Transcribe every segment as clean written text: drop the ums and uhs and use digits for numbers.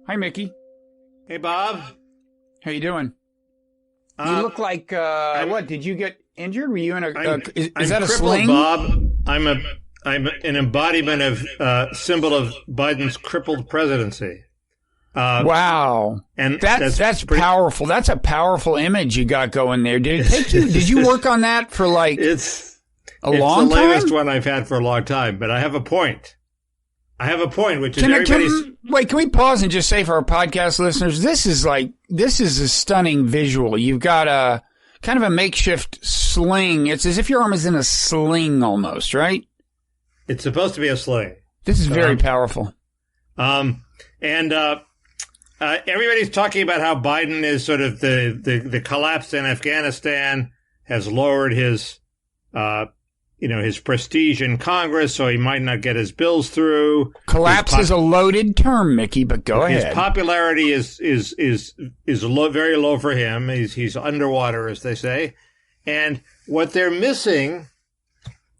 Hi, Mickey. Hey, Bob. How you doing? You look like, what, did you get injured? Were you in is that a sling? Bob. I'm an embodiment of, symbol of Biden's crippled presidency. Wow. And that's powerful. That's a powerful image you got going there. Did it take you, did you work on that for like a long time? It's the latest one I've had for a long time, but I have a point. Which is wait, can we pause and just say for our podcast listeners, this is a stunning visual. You've got a kind of a makeshift sling. It's as if your arm is in a sling almost, right? It's supposed to be a sling. This is very powerful. Everybody's talking about how Biden is sort of the collapse in Afghanistan has lowered his, his prestige in Congress, so he might not get his bills through. Collapse is a loaded term, Mickey, but go ahead. His popularity is low, very low for him. He's underwater, as they say. And what they're missing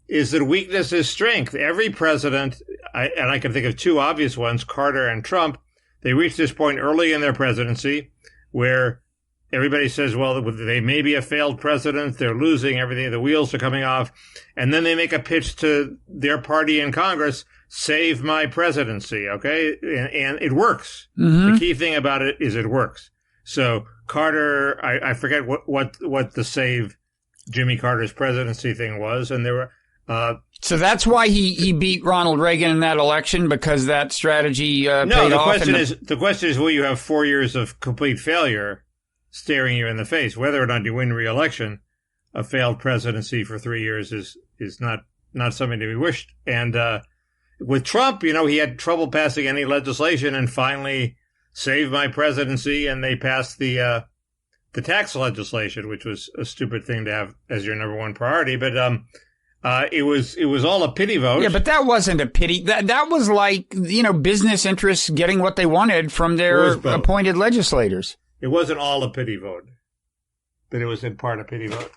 is that weakness is strength. Every president, and I can think of two obvious ones, Carter and Trump, they reached this point early in their presidency where everybody says, well, they may be a failed president. They're losing everything. The wheels are coming off. And then they make a pitch to their party in Congress, save my presidency, okay? And it works. Mm-hmm. The key thing about it is it works. So Carter, I forget what the save Jimmy Carter's presidency thing was. And there were... so that's why he beat Ronald Reagan in that election, because that strategy paid off? No, the question is, will you have 4 years of complete failure staring you in the face? Whether or not you win re-election, a failed presidency for 3 years is not something to be wished. And with Trump, he had trouble passing any legislation, and finally saved my presidency, and they passed the tax legislation, which was a stupid thing to have as your number one priority. But it was all a pity vote. Yeah, but that wasn't a pity. That was like, business interests getting what they wanted from their appointed legislators. It wasn't all a pity vote, but it was in part a pity vote.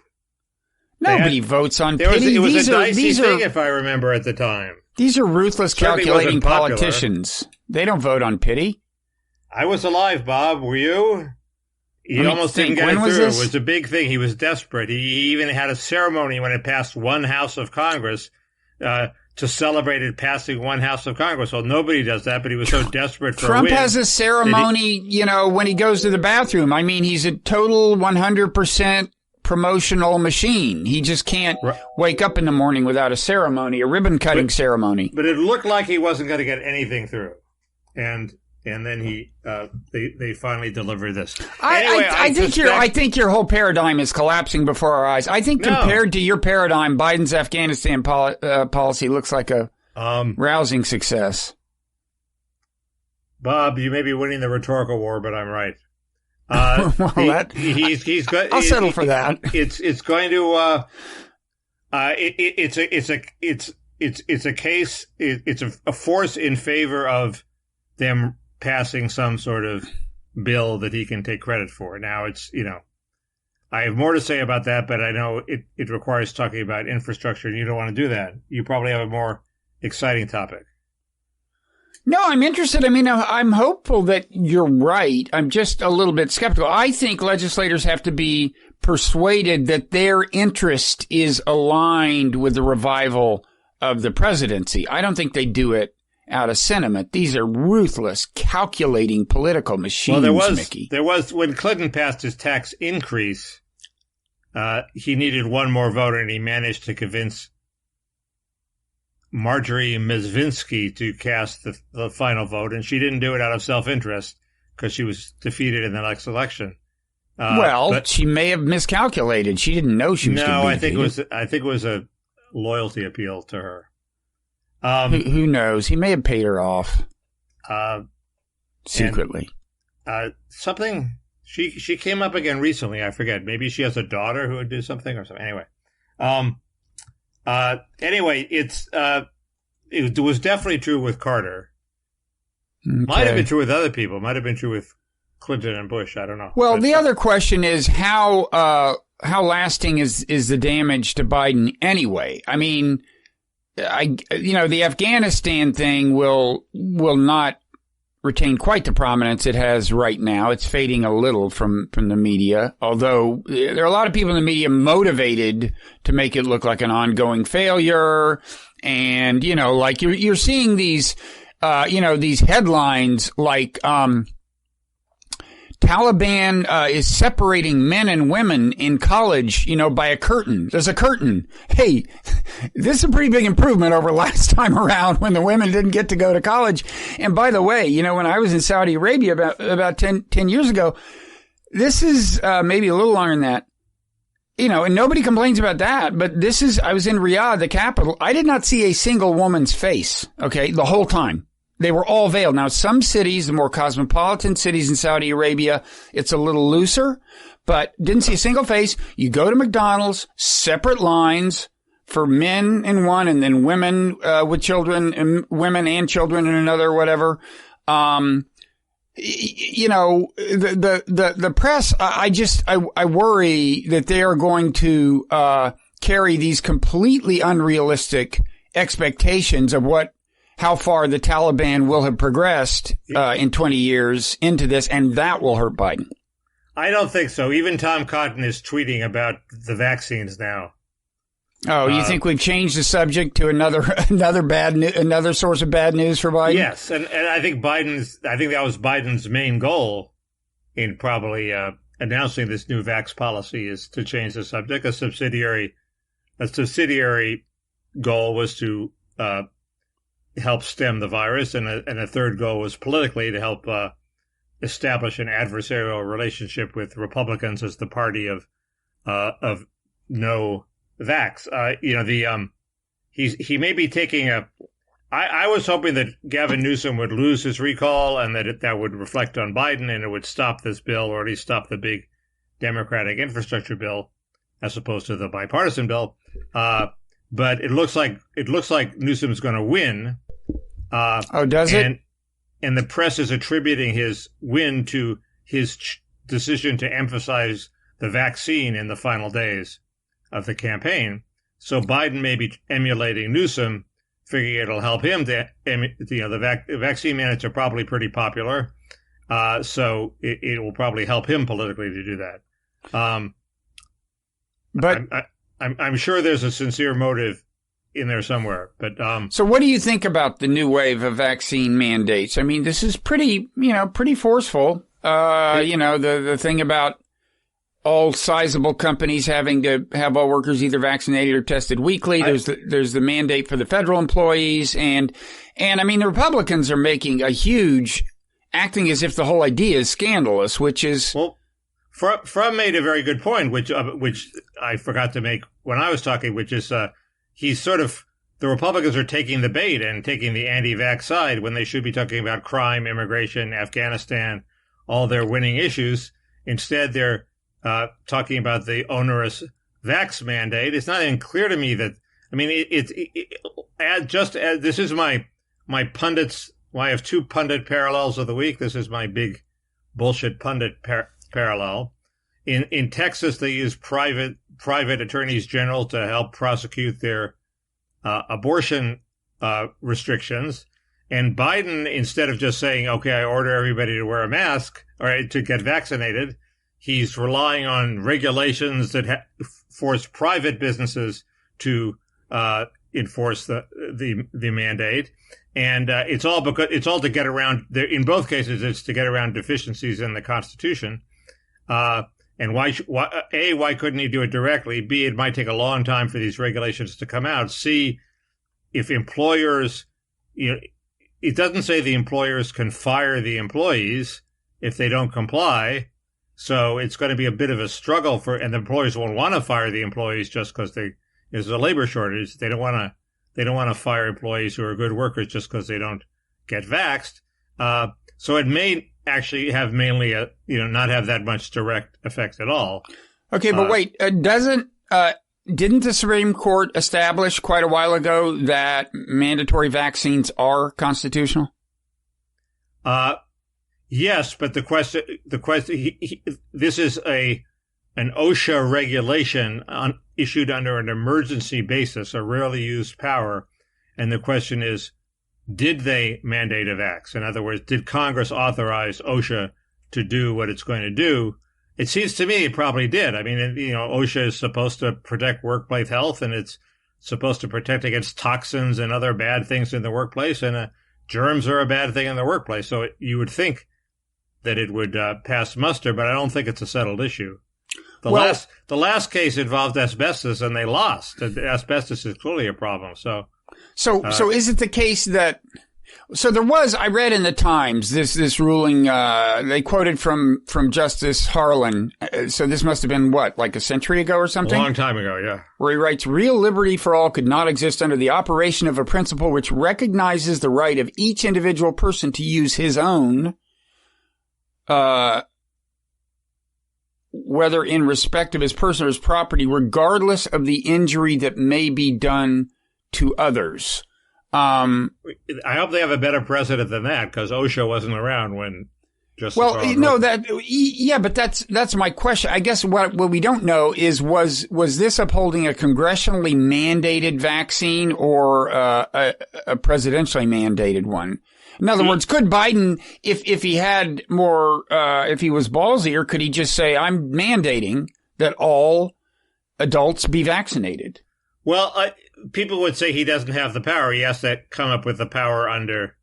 Nobody votes on pity. It was a dicey thing, if I remember at the time. These are ruthless, calculating politicians. They don't vote on pity. I was alive, Bob. Were you? He almost didn't get it through. It was a big thing. He was desperate. He even had a ceremony when it passed one house of Congress to celebrate it passing one house of Congress. Well, nobody does that, but he was so desperate for Trump a win. has a ceremony, when he goes to the bathroom. I mean, he's a total 100% promotional machine. He just can't wake up in the morning without a ceremony, a ribbon-cutting ceremony. But it looked like he wasn't going to get anything through. And then they finally delivered this. I think your whole paradigm is collapsing before our eyes. I think compared to your paradigm, Biden's Afghanistan policy looks like a rousing success. Bob, you may be winning the rhetorical war, but I'm right. I'll settle for that. It's going to. It's a case. It's a force in favor of them passing some sort of bill that he can take credit for. Now I have more to say about that, but I know it requires talking about infrastructure, and you don't want to do that. You probably have a more exciting topic. No, I'm interested. I mean, I'm hopeful that you're right. I'm just a little bit skeptical. I think legislators have to be persuaded that their interest is aligned with the revival of the presidency. I don't think they do it out of sentiment. These are ruthless, calculating political machines, Mickey. There was, when Clinton passed his tax increase, he needed one more vote, and he managed to convince Marjorie Mezvinsky to cast the final vote, and she didn't do it out of self-interest because she was defeated in the next election. But she may have miscalculated. She didn't know she was going to be defeated. I think it was a loyalty appeal to her. Who knows? He may have paid her off secretly. Something she came up again recently. I forget. Maybe she has a daughter who would do something or something. Anyway, it was definitely true with Carter. Okay. Might have been true with other people. Might have been true with Clinton and Bush. I don't know. Well, the other question is how lasting is the damage to Biden anyway? I mean, the Afghanistan thing will not retain quite the prominence it has right now. It's fading a little from the media, although there are a lot of people in the media motivated to make it look like an ongoing failure. And, like you're seeing these, these headlines like, Taliban is separating men and women in college, by a curtain. There's a curtain. Hey, this is a pretty big improvement over last time around when the women didn't get to go to college. And by the way, when I was in Saudi Arabia about 10 years ago, this is maybe a little longer than that. And nobody complains about that, but I was in Riyadh, the capital. I did not see a single woman's face, okay, the whole time. They were all veiled. Now, some cities, the more cosmopolitan cities in Saudi Arabia, it's a little looser, but didn't see a single face. You go to McDonald's, separate lines for men in one, and then women with children, and women and children in another, whatever. The press, I worry that they are going to carry these completely unrealistic expectations of how far the Taliban will have progressed in 20 years into this, and that will hurt Biden. I don't think so. Even Tom Cotton is tweeting about the vaccines now. Oh, you think we've changed the subject to another source of bad news for Biden? Yes, and I think that was Biden's main goal in probably announcing this new vax policy, is to change the subject. A subsidiary goal was to help stem the virus, and a third goal was politically to help establish an adversarial relationship with Republicans as the party of no vax. He may be taking I was hoping that Gavin Newsom would lose his recall, and that would reflect on Biden, and it would stop this bill, or at least stop the big Democratic infrastructure bill, as opposed to the bipartisan bill. But it looks like Newsom's going to win. Does it? And the press is attributing his win to his decision to emphasize the vaccine in the final days of the campaign. So Biden may be emulating Newsom, figuring it'll help him to, the vaccine mandates are probably pretty popular. So it will probably help him politically to do that. But I'm sure there's a sincere motive in there somewhere. But so what do you think about the new wave of vaccine mandates? I mean, this is pretty forceful. The thing about all sizable companies having to have all workers either vaccinated or tested weekly. There's the mandate for the federal employees, and I mean, the Republicans are making acting as if the whole idea is scandalous, which is Frum made a very good point, which I forgot to make when I was talking, which is the Republicans are taking the bait and taking the anti-vax side when they should be talking about crime, immigration, Afghanistan, all their winning issues. Instead, they're talking about the onerous vax mandate. It's not even clear to me that, I mean, this is my pundits. Well, I have two pundit parallels of the week. This is my big bullshit pundit parallel. In Texas, they use private attorneys general to help prosecute their abortion restrictions. And Biden, instead of just saying, okay, I order everybody to wear a mask or to get vaccinated, he's relying on regulations that force private businesses to enforce the mandate. And it's all to get around. In both cases, it's to get around deficiencies in the Constitution. And why couldn't he do it directly? B, it might take a long time for these regulations to come out. C, if employers, it doesn't say the employers can fire the employees if they don't comply. So it's going to be a bit of a struggle and the employers won't want to fire the employees just because there's a labor shortage. They don't want to fire employees who are good workers just because they don't get vaxxed. So it may actually have mainly not have that much direct effect at all. Okay, but wait, didn't the Supreme Court establish quite a while ago that mandatory vaccines are constitutional? Yes, but the question, this is an OSHA regulation issued under an emergency basis, a rarely used power. And the question is, did they mandate a vax? In other words, did Congress authorize OSHA to do what it's going to do? It seems to me it probably did. I mean, OSHA is supposed to protect workplace health, and it's supposed to protect against toxins and other bad things in the workplace, and germs are a bad thing in the workplace. So you would think that it would pass muster, but I don't think it's a settled issue. The last case involved asbestos, and they lost. Asbestos is clearly a problem. So is it the case that? So there was, I read in the Times, this ruling, they quoted from Justice Harlan. So this must have been like a century ago or something? A long time ago, yeah. Where he writes, real liberty for all could not exist under the operation of a principle which recognizes the right of each individual person to use his own, whether in respect of his person or his property, regardless of the injury that may be done to others. I hope they have a better precedent than that, because OSHA wasn't around when Justice Harlan but that's my question. I guess what we don't know is was this upholding a congressionally mandated vaccine or a presidentially mandated one? In other words, could Biden, if he had more, if he was ballsier, could he just say, I'm mandating that all adults be vaccinated? Well, people would say he doesn't have the power. He has to come up with the power under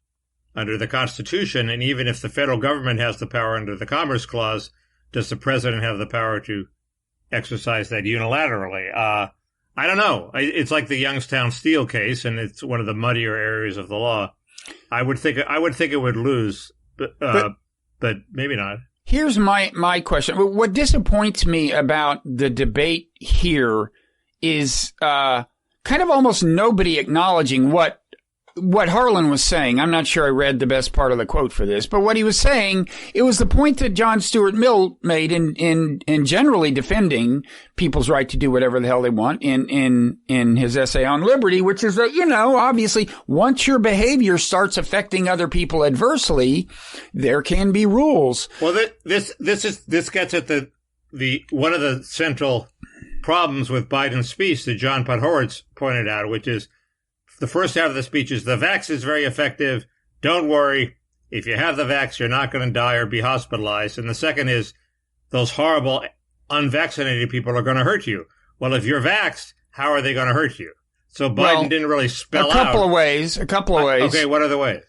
the Constitution. And even if the federal government has the power under the Commerce Clause, does the president have the power to exercise that unilaterally? I don't know. It's like the Youngstown Steel case, and it's one of the muddier areas of the law. I would think it would lose, but maybe not. Here's my question. What disappoints me about the debate here is kind of almost nobody acknowledging what Harlan was saying. I'm not sure I read the best part of the quote for this, but what he was saying, it was the point that John Stuart Mill made in generally defending people's right to do whatever the hell they want in his essay on liberty, which is that, obviously once your behavior starts affecting other people adversely, there can be rules. Well, this gets at the one of the central problems with Biden's speech that John Podhoretz pointed out, which is the first half of the speech is the vax is very effective. Don't worry. If you have the vax, you're not going to die or be hospitalized. And the second is those horrible unvaccinated people are going to hurt you. Well, if you're vaxxed, how are they going to hurt you? So Biden didn't really spell out. A couple of ways. Okay, what are the ways?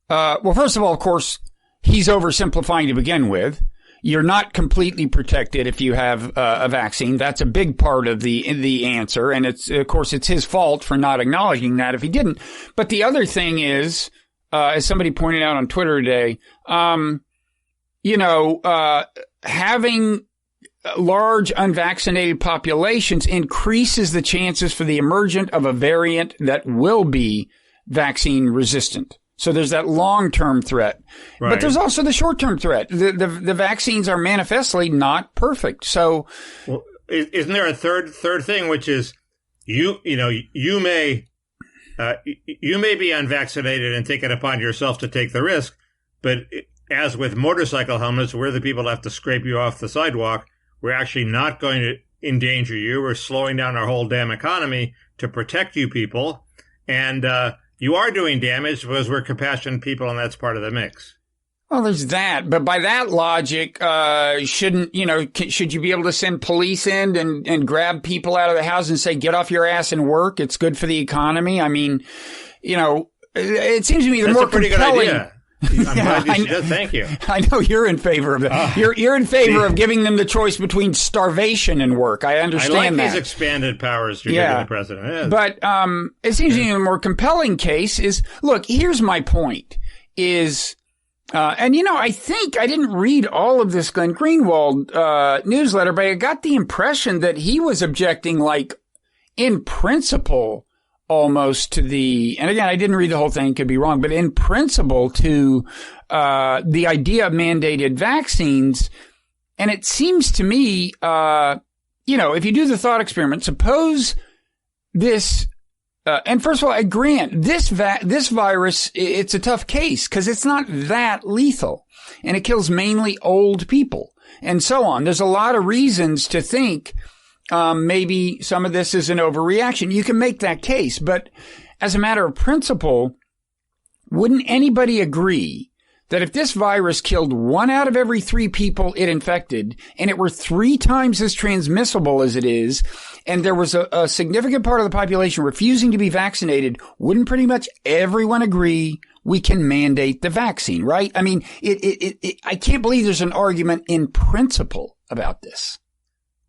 Well, first of all, of course, he's oversimplifying to begin with. You're not completely protected if you have a vaccine. That's a big part of the answer. And it's his fault for not acknowledging that if he didn't. But the other thing is, as somebody pointed out on Twitter today, having large unvaccinated populations increases the chances for the emergence of a variant that will be vaccine resistant. So there's that long-term threat, right. But there's also the short-term threat. The vaccines are manifestly not perfect. So, well, isn't there a third thing, which is you may be unvaccinated and take it upon yourself to take the risk, but as with motorcycle helmets, we're the people that have to scrape you off the sidewalk. We're actually not going to endanger you. We're slowing down our whole damn economy to protect you people, and you are doing damage because we're compassionate people, and that's part of the mix. Well, there's that. But by that logic, should you be able to send police in and grab people out of the house and say, get off your ass and work? It's good for the economy. I mean, it seems to me that's more a pretty compelling. Good idea. I'm glad you said thank you. I know you're in favor of it. You're in favor of giving them the choice between starvation and work. I understand I like that. these expanded powers you're giving the president. Yeah. But it seems to me a more compelling case is, look, here's my point, is, I think I didn't read all of this Glenn Greenwald newsletter, but I got the impression that he was objecting, like, in principle, almost to and again, I didn't read the whole thing, could be wrong, but in principle to the idea of mandated vaccines. And it seems to me, if you do the thought experiment, suppose this, and first of all, I grant this virus, it's a tough case because it's not that lethal and it kills mainly old people and so on. There's a lot of reasons to think maybe some of this is an overreaction. You can make that case, but as a matter of principle, wouldn't anybody agree that if this virus killed 1 out of every 3 people it infected, and it were 3 times as transmissible as it is, and there was a significant part of the population refusing to be vaccinated, wouldn't pretty much everyone agree we can mandate the vaccine, right? I mean, I can't believe there's an argument in principle about this.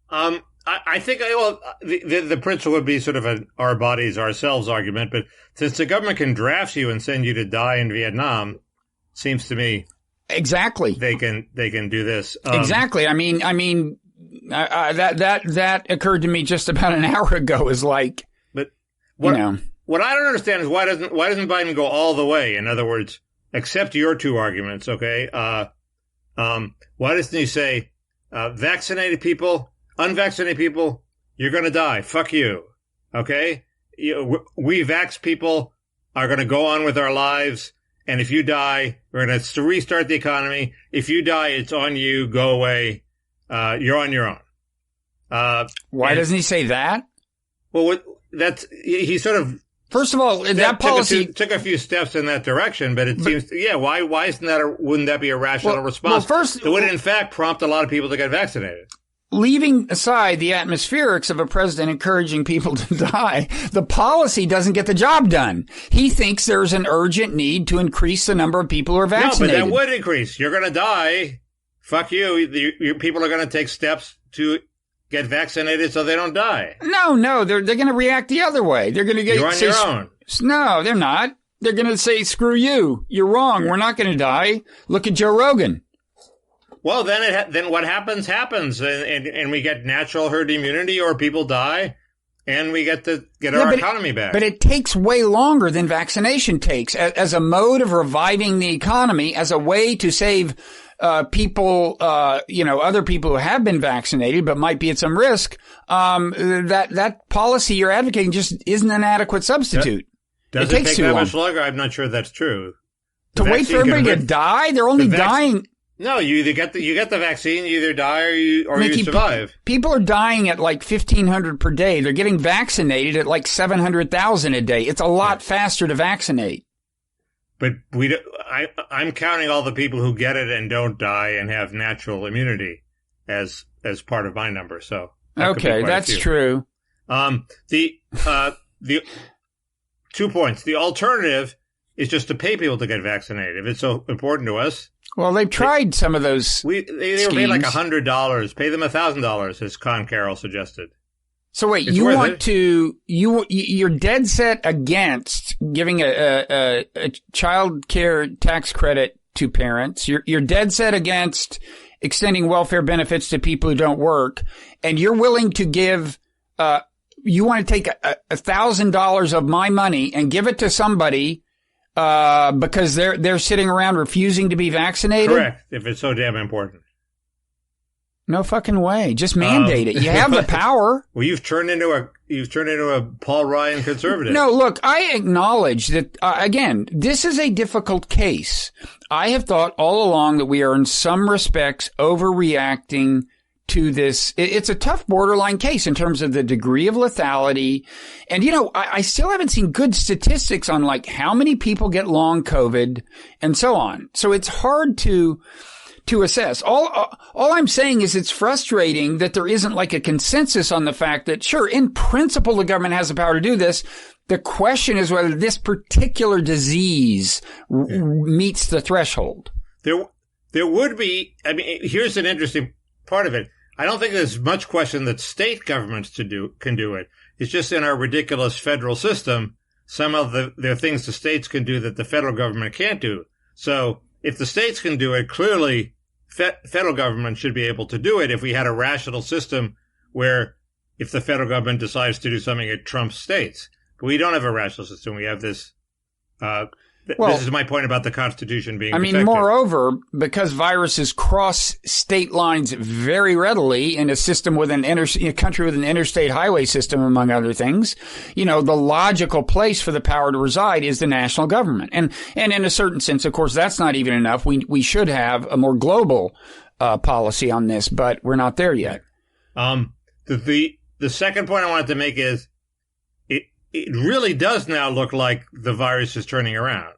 I think, well, the principle would be sort of an our bodies, ourselves argument, but since the government can draft you and send you to die in Vietnam, seems to me exactly they can do this. Exactly. I mean, that occurred to me just about an hour ago. Is like, but what I don't understand is why doesn't Biden go all the way? In other words, accept your 2 arguments, okay? Why doesn't he say vaccinated people, unvaccinated people, you're going to die. Fuck you, okay? We vax people are going to go on with our lives. And if you die, we're going to restart the economy. If you die, it's on you. Go away. You're on your own. Why doesn't he say that? Well, he sort of. First of all, that policy took a few steps in that direction, but it seems, why wouldn't that be a rational response? Well, first, it would in fact prompt a lot of people to get vaccinated. Leaving aside the atmospherics of a president encouraging people to die, the policy doesn't get the job done. He thinks there's an urgent need to increase the number of people who are vaccinated. No, but that would increase. You're going to die. Fuck you. Your people are going to take steps to get vaccinated so they don't die. No, they're going to react the other way. They're going to get. You're on your own. No, they're not. They're going to say, "Screw you. You're wrong. We're not going to die." Look at Joe Rogan. Well, then what happens, and we get natural herd immunity, or people die, and we get our economy back. But it takes way longer than vaccination takes as a mode of reviving the economy, as a way to save people, other people who have been vaccinated but might be at some risk. That policy you're advocating just isn't an adequate substitute. Does it take that much longer? I'm not sure that's true. To wait for everybody to die? They're only dying. No, you either get the vaccine, you either die or you survive. People are dying at like 1,500 per day. They're getting vaccinated at like 700,000 a day. It's a lot faster to vaccinate. But I'm counting all the people who get it and don't die and have natural immunity as part of my number. So okay, that's true. The 2 points. The alternative is just to pay people to get vaccinated if it's so important to us. Well, they've tried some of those. They were paid like $100. Pay them $1,000, as Con Carroll suggested. So wait, you're dead set against giving a child care tax credit to parents. You're dead set against extending welfare benefits to people who don't work, and you're willing to give. You want to take $1,000 of my money and give it to somebody. Because they're sitting around refusing to be vaccinated? Correct. If it's so damn important. No fucking way. Just mandate it. You have the power. Well, you've turned into a Paul Ryan conservative. No, look, I acknowledge that, again, this is a difficult case. I have thought all along that we are in some respects overreacting to this. It's a tough borderline case in terms of the degree of lethality. And, I still haven't seen good statistics on like how many people get long COVID and so on. So it's hard to assess. All I'm saying is it's frustrating that there isn't like a consensus on the fact that, sure, in principle, the government has the power to do this. The question is whether this particular disease meets the threshold. There would be, here's an interesting part of it. I don't think there's much question that state governments can do it. It's just in our ridiculous federal system, some of there are things the states can do that the federal government can't do. So if the states can do it, clearly federal government should be able to do it if we had a rational system where if the federal government decides to do something, it trumps states. But we don't have a rational system. We have this this is my point about the Constitution being protected. Moreover, because viruses cross state lines very readily in a system with a country with an interstate highway system, among other things, the logical place for the power to reside is the national government. And in a certain sense, of course, that's not even enough. We should have a more global policy on this, but we're not there yet. The second point I wanted to make is it really does now look like the virus is turning around.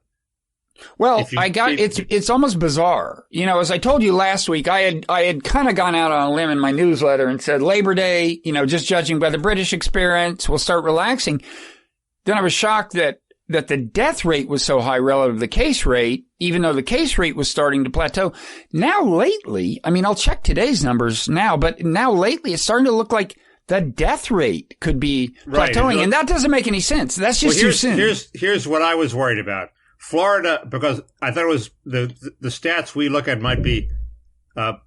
Well, it's almost bizarre. You know, as I told you last week, I had kind of gone out on a limb in my newsletter and said Labor Day, you know, just judging by the British experience, we'll start relaxing. Then I was shocked that the death rate was so high relative to the case rate, even though the case rate was starting to plateau. Now lately, I mean, I'll check today's numbers now, but now lately it's starting to look like the death rate could be plateauing. Right. And that doesn't make any sense. That's just too soon. Here's what I was worried about. Florida, because I thought it was the stats we look at might be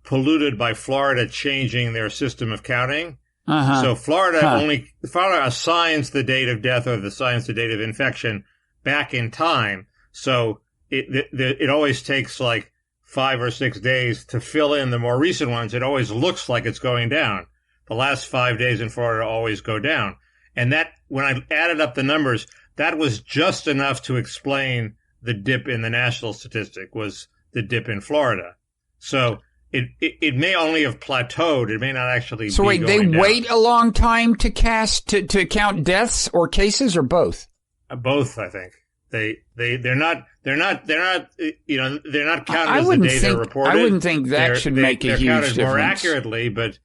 polluted by Florida changing their system of counting. So Florida assigns the date of death or assigns the date of infection back in time. So it always takes like 5 or 6 days to fill in the more recent ones. It always looks like it's going down. The last 5 days in Florida always go down. And that, when I added up the numbers, that was just enough to explain the dip in the national statistic was the dip in Florida. So it may only have plateaued. It may not actually. So wait, they wait a long time to count deaths or cases, or both? Both, I think. They're not you know, they're not counted as the data reported. I wouldn't think that should make a huge difference. They're counted more accurately, but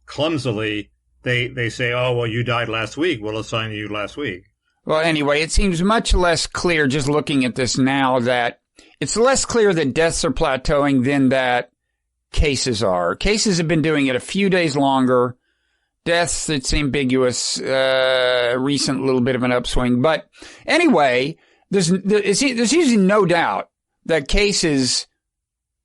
clumsily they say, oh well, you died last week. We'll assign you last week. Well, anyway, it seems much less clear just looking at this now that it's less clear that deaths are plateauing than that cases are. Cases have been doing it a few days longer. Deaths, it's ambiguous, recent little bit of an upswing. But anyway, there's usually no doubt that cases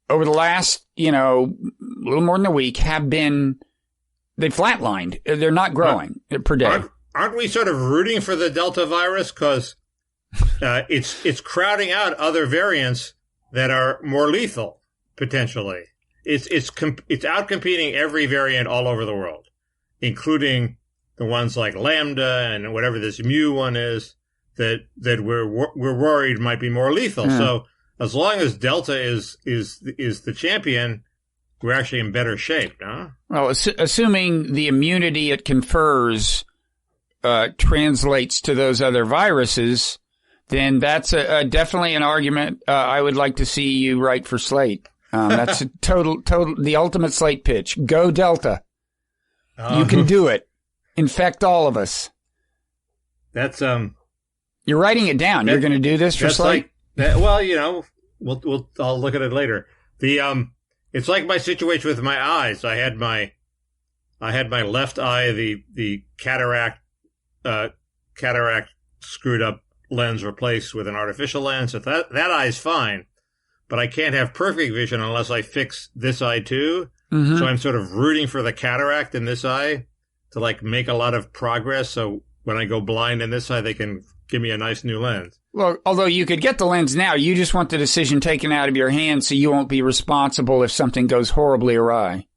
over the last, you know, a little more than a week they flatlined. They're not growing per day. Aren't we sort of rooting for the Delta virus because it's crowding out other variants that are more lethal potentially? It's outcompeting every variant all over the world, including the ones like Lambda and whatever this Mu one is that we're worried might be more lethal. Yeah. So as long as Delta is the champion, we're actually in better shape, no? Well, assuming the immunity it confers translates to those other viruses, then that's definitely an argument I would like to see you write for Slate. That's a total, the ultimate Slate pitch. Go Delta. You can do it. Infect all of us. That's, you're writing it down. You're going to do this for Slate? Well, you know, I'll look at it later. It's like my situation with my eyes. I had my left eye, the cataract screwed up lens replaced with an artificial lens. So that eye's fine, but I can't have perfect vision unless I fix this eye too. Mm-hmm. So I'm sort of rooting for the cataract in this eye to like make a lot of progress. So when I go blind in this eye, they can give me a nice new lens. Well, although you could get the lens now, you just want the decision taken out of your hands so you won't be responsible if something goes horribly awry.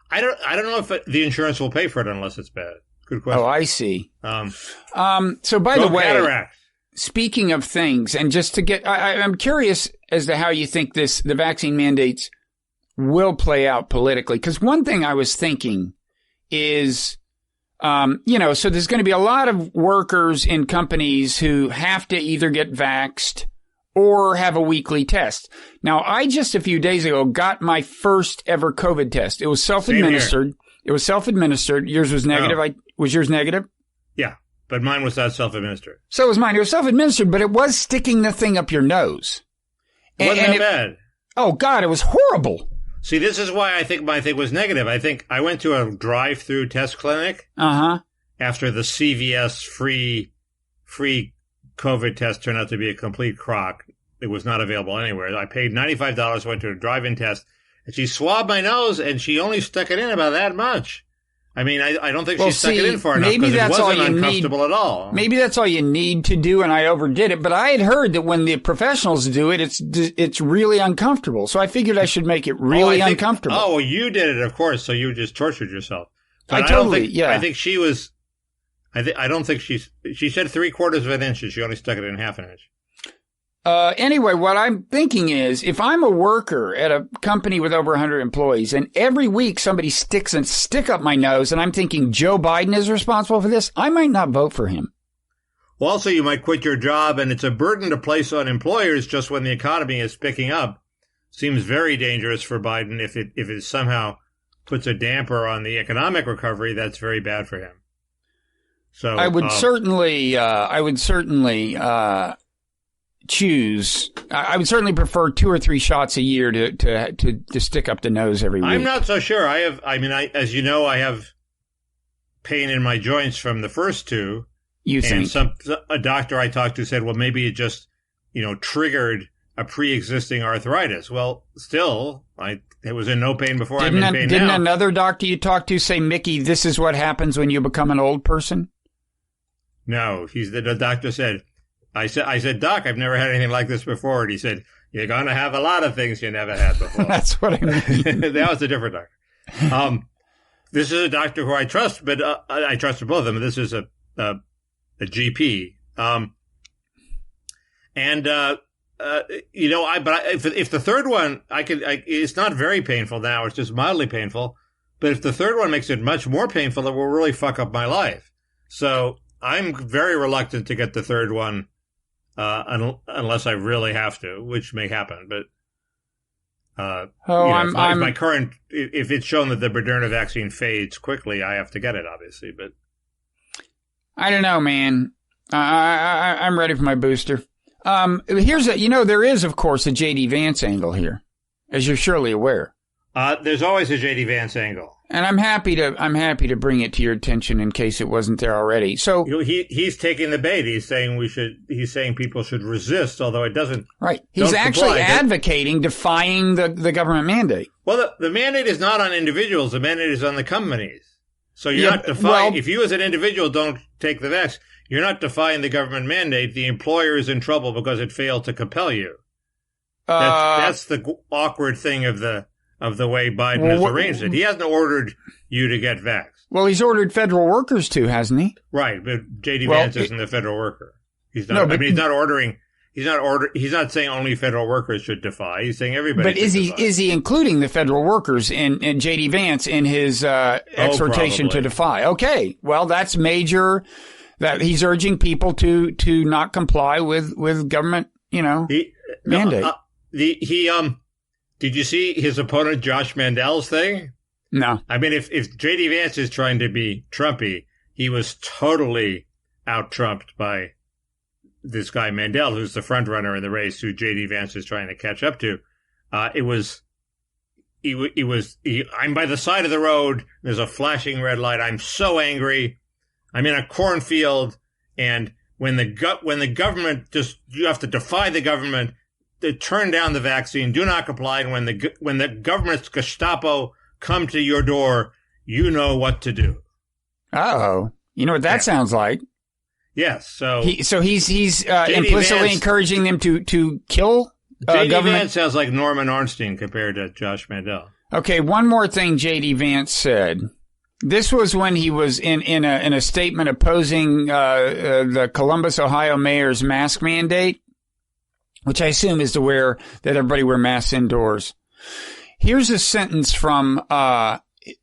I don't know if the insurance will pay for it unless it's bad. Good question. Oh, I see. So by the way, cataract. Speaking of things, and just to get, I'm curious as to how you think the vaccine mandates will play out politically. Because one thing I was thinking is, so there's going to be a lot of workers in companies who have to either get vaxxed or have a weekly test. Now, I just a few days ago got my first ever COVID test. It was self-administered. It was self-administered. Yours was negative. Oh. Was yours negative? Yeah, but mine was not self-administered. So was mine. It was self-administered, but it was sticking the thing up your nose. It wasn't that bad. Oh, God, it was horrible. See, this is why I think my thing was negative. I think I went to a drive-through test clinic after the CVS free COVID test turned out to be a complete crock. It was not available anywhere. I paid $95, went to a drive-in test, and she swabbed my nose, and she only stuck it in about that much. I mean, I don't think she stuck it in far enough because it wasn't uncomfortable at all. Maybe that's all you need to do, and I overdid it. But I had heard that when the professionals do it, it's really uncomfortable. So I figured I should make it really uncomfortable. Oh, you did it, of course. So you just tortured yourself. But I think she was. I don't think she said 3/4 of an inch. She only stuck it in half an inch. Anyway, what I'm thinking is if I'm a worker at a company with over 100 employees and every week somebody sticks a stick up my nose and I'm thinking Joe Biden is responsible for this, I might not vote for him. Well, also, you might quit your job, and it's a burden to place on employers just when the economy is picking up. Seems very dangerous for Biden if it somehow puts a damper on the economic recovery. That's very bad for him. So I would certainly choose. I would certainly prefer 2 or 3 shots a year to stick up the nose every week. I'm not so sure. As you know, I have pain in my joints from the first 2. You think? And a doctor I talked to said, well, maybe it just, triggered a pre-existing arthritis. Well, still, it was in no pain before. I'm in pain now. Didn't another doctor you talked to say, Mickey, this is what happens when you become an old person? No, the doctor said, I said, Doc, I've never had anything like this before. And he said, you're going to have a lot of things you never had before. That's what I mean. That was a different doctor. This is a doctor who I trust, but I trusted both of them. This is a GP. If the third one, it's not very painful now. It's just mildly painful. But if the third one makes it much more painful, it will really fuck up my life. So I'm very reluctant to get the third one, unless I really have to, which may happen. But, if it's shown that the Moderna vaccine fades quickly, I have to get it, obviously. But I don't know, man. I'm ready for my booster. There is, of course, a J.D. Vance angle here, as you're surely aware. There's always a J.D. Vance angle. And I'm happy to bring it to your attention in case it wasn't there already. So he's taking the bait. He's saying people should resist, although it doesn't. Right. He's actually advocating defying the government mandate. Well, the mandate is not on individuals. The mandate is on the companies. So you're not defying. If you as an individual don't take the vax, you're not defying the government mandate. The employer is in trouble because it failed to compel you. That's the awkward thing of the way Biden has arranged it. He hasn't ordered you to get vaxxed. Well, he's ordered federal workers to, hasn't he? Right, but J.D. Vance isn't a federal worker. He's not. He's not ordering. He's not saying only federal workers should defy. He's saying everybody. But is he including the federal workers in J.D. Vance in his exhortation to defy? Okay, well, that's major. That he's urging people to not comply with government, mandate. Did you see his opponent Josh Mandel's thing? No. I mean, if J.D. Vance is trying to be Trumpy, he was totally out-Trumped by this guy Mandel, who's the front runner in the race, who J.D. Vance is trying to catch up to. I'm by the side of the road. There's a flashing red light. I'm so angry. I'm in a cornfield, and when the government you have to defy the government. To turn down the vaccine, do not comply, and when the government's Gestapo come to your door, you know what to do. Uh-oh. You know what that sounds like? Yes. So he's implicitly encouraging them to kill J.D. Vance sounds like Norman Ornstein compared to Josh Mandel. Okay, one more thing J.D. Vance said. This was when he was in a statement opposing the Columbus, Ohio mayor's mask mandate, which I assume is that everybody wear masks indoors. Here's a sentence from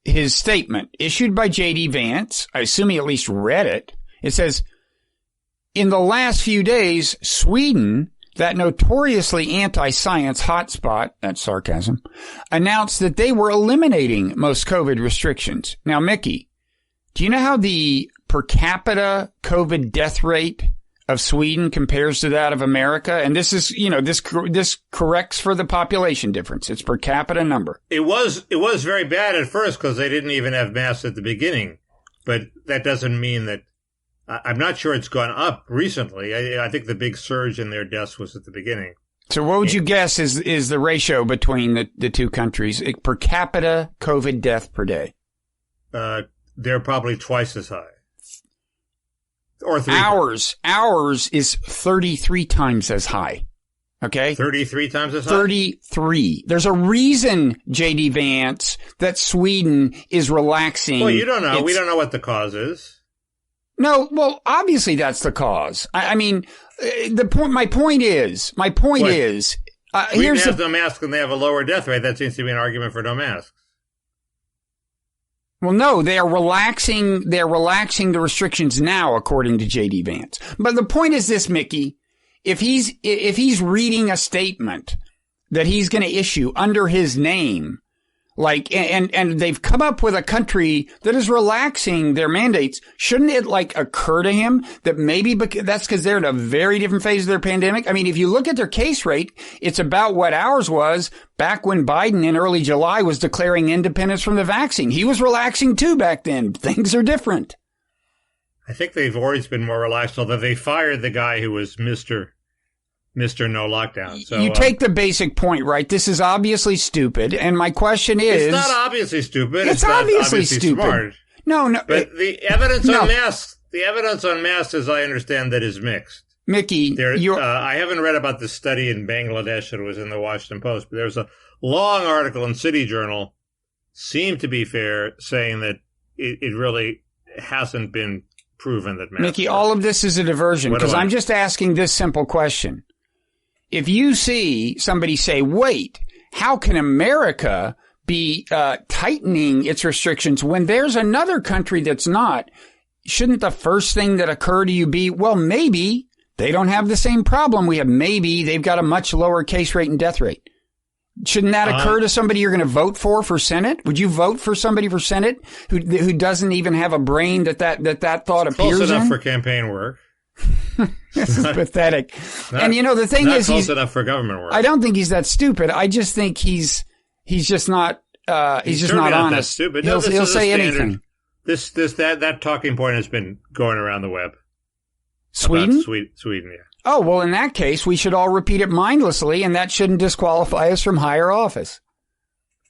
his statement issued by J.D. Vance. I assume he at least read it. It says, in the last few days, Sweden, that notoriously anti-science hotspot, that's sarcasm, announced that they were eliminating most COVID restrictions. Now, Mickey, do you know how the per capita COVID death rate of Sweden compares to that of America? And this is, this corrects for the population difference. It's per capita number. It was very bad at first because they didn't even have masks at the beginning. But that doesn't mean that I'm not sure it's gone up recently. I think the big surge in their deaths was at the beginning. So what would you guess is the ratio between the two countries per capita COVID death per day? They're probably twice as high. Or Ours is 33 times as high. Okay? 33 times as high? 33. There's a reason, J.D. Vance, that Sweden is relaxing. Well, you don't know. We don't know what the cause is. No, well, obviously that's the cause. I mean, my point is, Sweden has no masks and they have a lower death rate. That seems to be an argument for no masks. Well, no, they are relaxing. They're relaxing the restrictions now, according to J.D. Vance. But the point is this, Mickey. If he's reading a statement that he's going to issue under his name, like, and they've come up with a country that is relaxing their mandates, shouldn't it, like, occur to him that maybe that's because they're in a very different phase of their pandemic? I mean, if you look at their case rate, it's about what ours was back when Biden in early July was declaring independence from the vaccine. He was relaxing too back then. Things are different. I think they've always been more relaxed, although they fired the guy who was Mr. No Lockdown. So, you take the basic point, right? This is obviously stupid. And my question is... It's not obviously stupid. It's obviously stupid. Smart. No. But the evidence on masks, as I understand that, is mixed. Mickey, I haven't read about the study in Bangladesh that was in the Washington Post, but there's a long article in City Journal, seemed to be fair, saying that it really hasn't been proven that masks Mickey, work. all of this is a diversion, because I'm just asking this simple question. If you see somebody say, wait, how can America be tightening its restrictions when there's another country that's not? Shouldn't the first thing that occur to you be, well, maybe they don't have the same problem we have. Maybe they've got a much lower case rate and death rate. Shouldn't that occur to somebody you're going to vote for Senate? Would you vote for somebody for Senate who doesn't even have a brain that thought appears in? Close enough for campaign work. This is pathetic. And the thing is, close enough for government work. I don't think he's that stupid. I just think he's just not not honest. That stupid. He'll say anything. That talking point has been going around the web. Sweden? Sweden, yeah. Oh, well, in that case, we should all repeat it mindlessly, and that shouldn't disqualify us from higher office.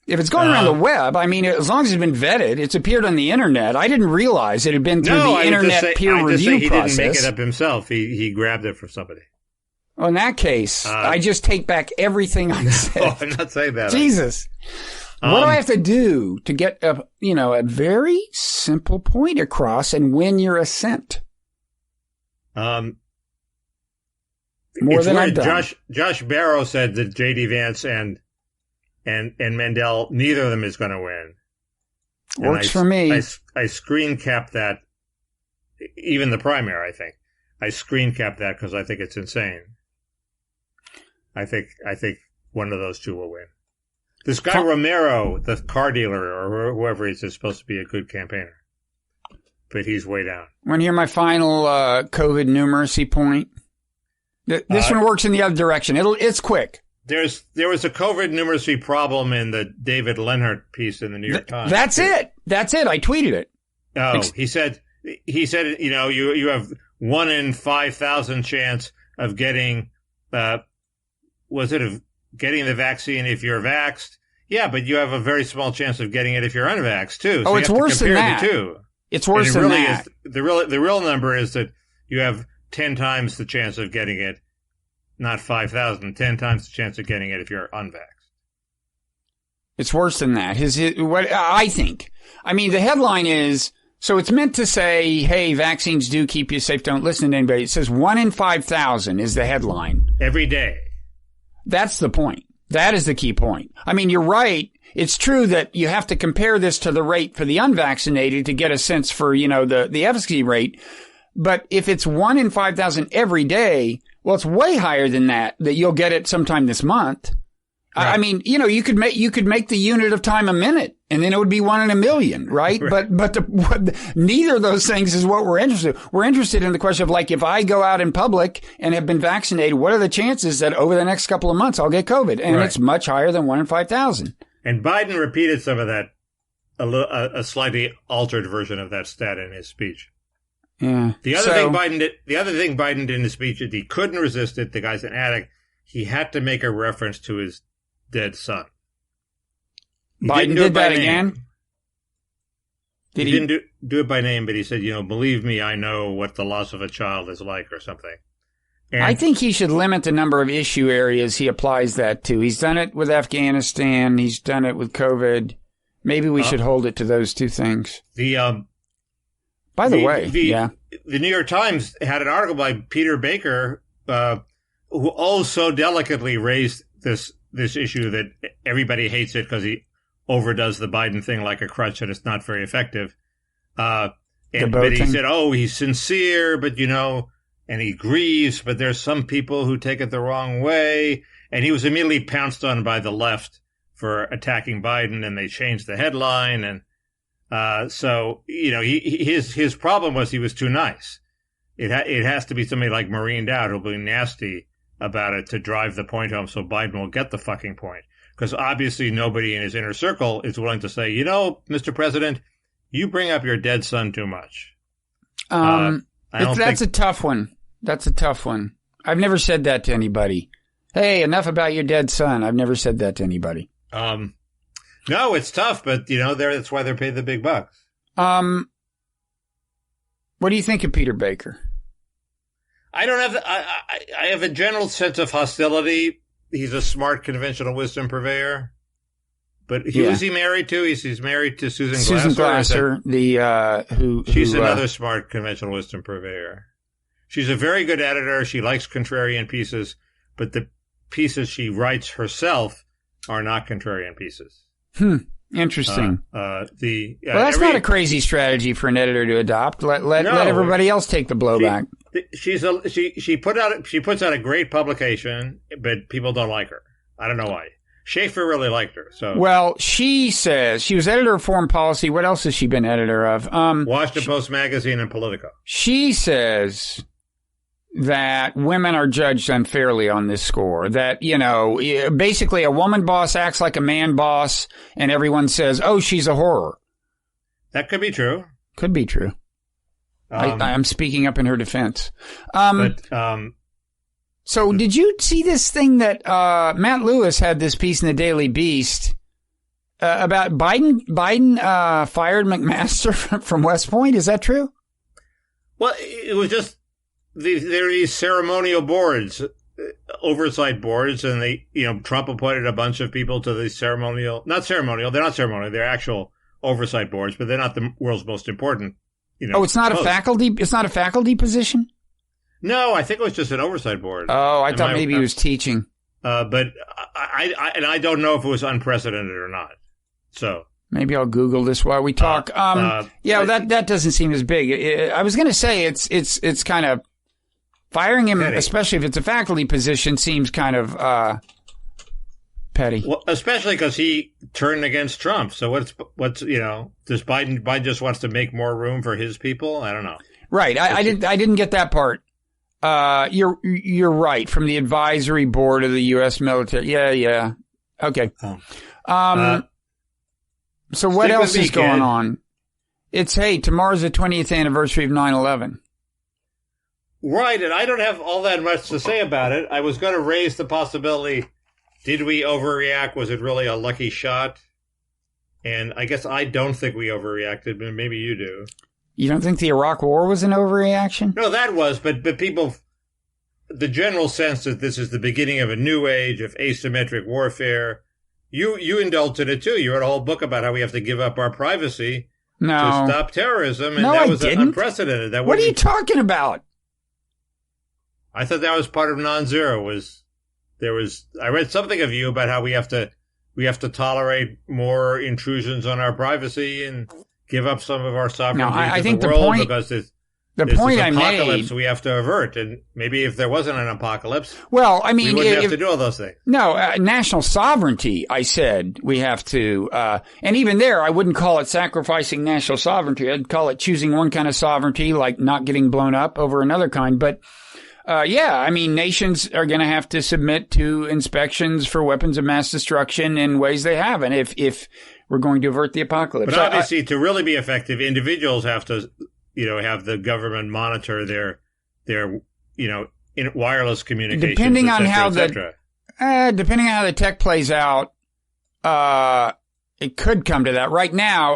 If it's going around the web, I mean, as long as it's been vetted, it's appeared on the internet. I didn't realize it had been through the internet peer review process. He didn't make it up himself. He grabbed it from somebody. Well, in that case, I just take back everything I said. Oh, I'm not saying that. Jesus. What do I have to do to get a very simple point across and win your assent? More than I've done. Josh Barrow said that J.D. Vance and Mandel, neither of them is going to win. Works for me. I screen capped that, even the primary, I think. I screen capped that because I think it's insane. I think one of those two will win. This guy Romero, the car dealer, or whoever he is supposed to be a good campaigner. But he's way down. Want to hear my final COVID numeracy point? This one works in the other direction. It's quick. There was a COVID numeracy problem in the David Leonhardt piece in the New York Times. That's it. I tweeted it. Oh, he said, you have 1 in 5,000 chance of getting, getting the vaccine if you're vaxxed? Yeah, but you have a very small chance of getting it if you're unvaxxed too. So it's worse than that. It's worse than that. The real number is that you have 10 times the chance of getting it, not 5,000, 10 times the chance of getting it if you're unvaxxed. It's worse than that. What I think. I mean, the headline is, so it's meant to say, hey, vaccines do keep you safe. Don't listen to anybody. It says 1 in 5,000 is the headline. Every day. That's the point. That is the key point. I mean, you're right. It's true that you have to compare this to the rate for the unvaccinated to get a sense for, the efficacy rate. But if it's 1 in 5,000 every day, well, it's way higher than that you'll get it sometime this month. Right. I mean, you could make the unit of time a minute, and then it would be 1 in a million, right? Right. But neither of those things is what we're interested in. We're interested in the question of, if I go out in public and have been vaccinated, what are the chances that over the next couple of months I'll get COVID? And It's much higher than 1 in 5,000. And Biden repeated some of that, a slightly altered version of that stat in his speech. Yeah. The other thing Biden did in his speech is he couldn't resist it. The guy's an addict. He had to make a reference to his dead son. Biden did that again? He didn't do it by name, but he said, believe me, I know what the loss of a child is like or something. And I think he should limit the number of issue areas he applies that to. He's done it with Afghanistan. He's done it with COVID. Maybe we should hold it to those two things. By the way, the New York Times had an article by Peter Baker, who so delicately raised this issue that everybody hates it because he overdoes the Biden thing like a crutch and it's not very effective. But he said, he's sincere, but and he grieves, but there's some people who take it the wrong way. And he was immediately pounced on by the left for attacking Biden, and they changed the headline. And so, his problem was he was too nice. It has to be somebody like Maureen Dowd who'll be nasty about it to drive the point home so Biden will get the fucking point. Because obviously nobody in his inner circle is willing to say, Mr. President, you bring up your dead son too much. That's a tough one. That's a tough one. I've never said that to anybody. Hey, enough about your dead son. I've never said that to anybody. No, it's tough, but that's why they're paid the big bucks. What do you think of Peter Baker? I don't have. I have a general sense of hostility. He's a smart conventional wisdom purveyor. But who is he married to? He's married to Susan Glasser, She's another smart conventional wisdom purveyor. She's a very good editor. She likes contrarian pieces, but the pieces she writes herself are not contrarian pieces. Interesting. That's not a crazy strategy for an editor to adopt. Let everybody else take the blowback. She puts out a great publication, but people don't like her. I don't know why. Schaefer really liked her. So well, she says she was editor of Foreign Policy. What else has she been editor of? Washington Post Magazine and Politico. She says that women are judged unfairly on this score. That, basically a woman boss acts like a man boss, and everyone says, "Oh, she's a horror." That could be true. Could be true. I'm speaking up in her defense. So did you see this thing that Matt Lewis had this piece in the Daily Beast about Biden fired McMaster from West Point? Is that true? Well, it was just there are these ceremonial boards, oversight boards, and Trump appointed a bunch of people to the they're not ceremonial, they're actual oversight boards, but they're not the world's most important. It's not post. It's not a faculty position? No, I think it was just an oversight board. Oh, I thought maybe he was teaching. But I don't know if it was unprecedented or not. So maybe I'll Google this while we talk. That doesn't seem as big. I was going to say it's kind of firing him, petty. Especially if it's a faculty position, seems kind of petty. Well, especially because he turned against Trump. So does Biden just wants to make more room for his people? I don't know. Right. I didn't get that part. You're right. From the advisory board of the U.S. military. Yeah. Okay. So what else is going on? Tomorrow's the 20th anniversary of 9/11. Right. And I don't have all that much to say about it. I was going to raise the possibility, did we overreact? Was it really a lucky shot? And I guess I don't think we overreacted, but maybe you do. You don't think the Iraq War was an overreaction? No, that was, but people, the general sense that this is the beginning of a new age of asymmetric warfare. You indulged in it too. You wrote a whole book about how we have to give up our privacy to stop terrorism, and that was unprecedented. What are you talking about? I thought that was part of Nonzero. I read something of you about how we have to tolerate more intrusions on our privacy and give up some of our sovereignty to the world because there's this apocalypse we have to avert. And maybe if there wasn't an apocalypse, we wouldn't have to do all those things. No, national sovereignty, I said we have to. And even there, I wouldn't call it sacrificing national sovereignty. I'd call it choosing one kind of sovereignty, like not getting blown up over another kind. But nations are going to have to submit to inspections for weapons of mass destruction in ways they haven't if we're going to avert the apocalypse. But obviously, to really be effective, individuals have to, have the government monitor their wireless communications. Depending on how the tech plays out, it could come to that. Right now,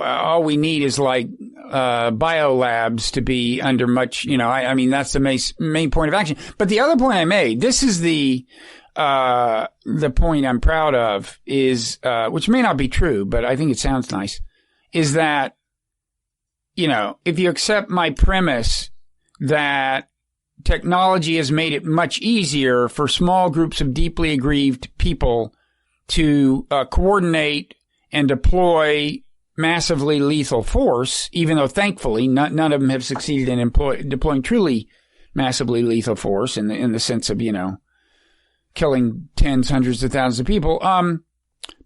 all we need is like biolabs to be under much. That's the main point of action. But the other point I made, this is the point I'm proud of, is which may not be true, but I think it sounds nice, is that if you accept my premise that technology has made it much easier for small groups of deeply aggrieved people to coordinate and deploy massively lethal force, even though thankfully none of them have succeeded in deploying truly massively lethal force in the sense of, killing tens, hundreds of thousands of people.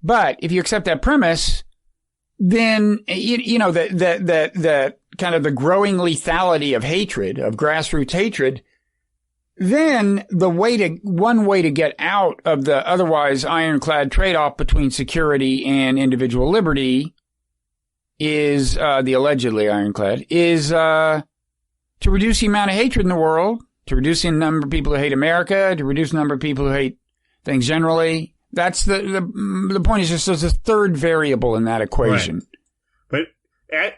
But if you accept that premise, then, the kind of the growing lethality of hatred, of grassroots hatred, then one way to get out of the otherwise ironclad trade-off between security and individual liberty is, the allegedly ironclad, is, to reduce the amount of hatred in the world, to reduce the number of people who hate America, to reduce the number of people who hate things generally. That's the point is just there's a third variable in that equation. Right. But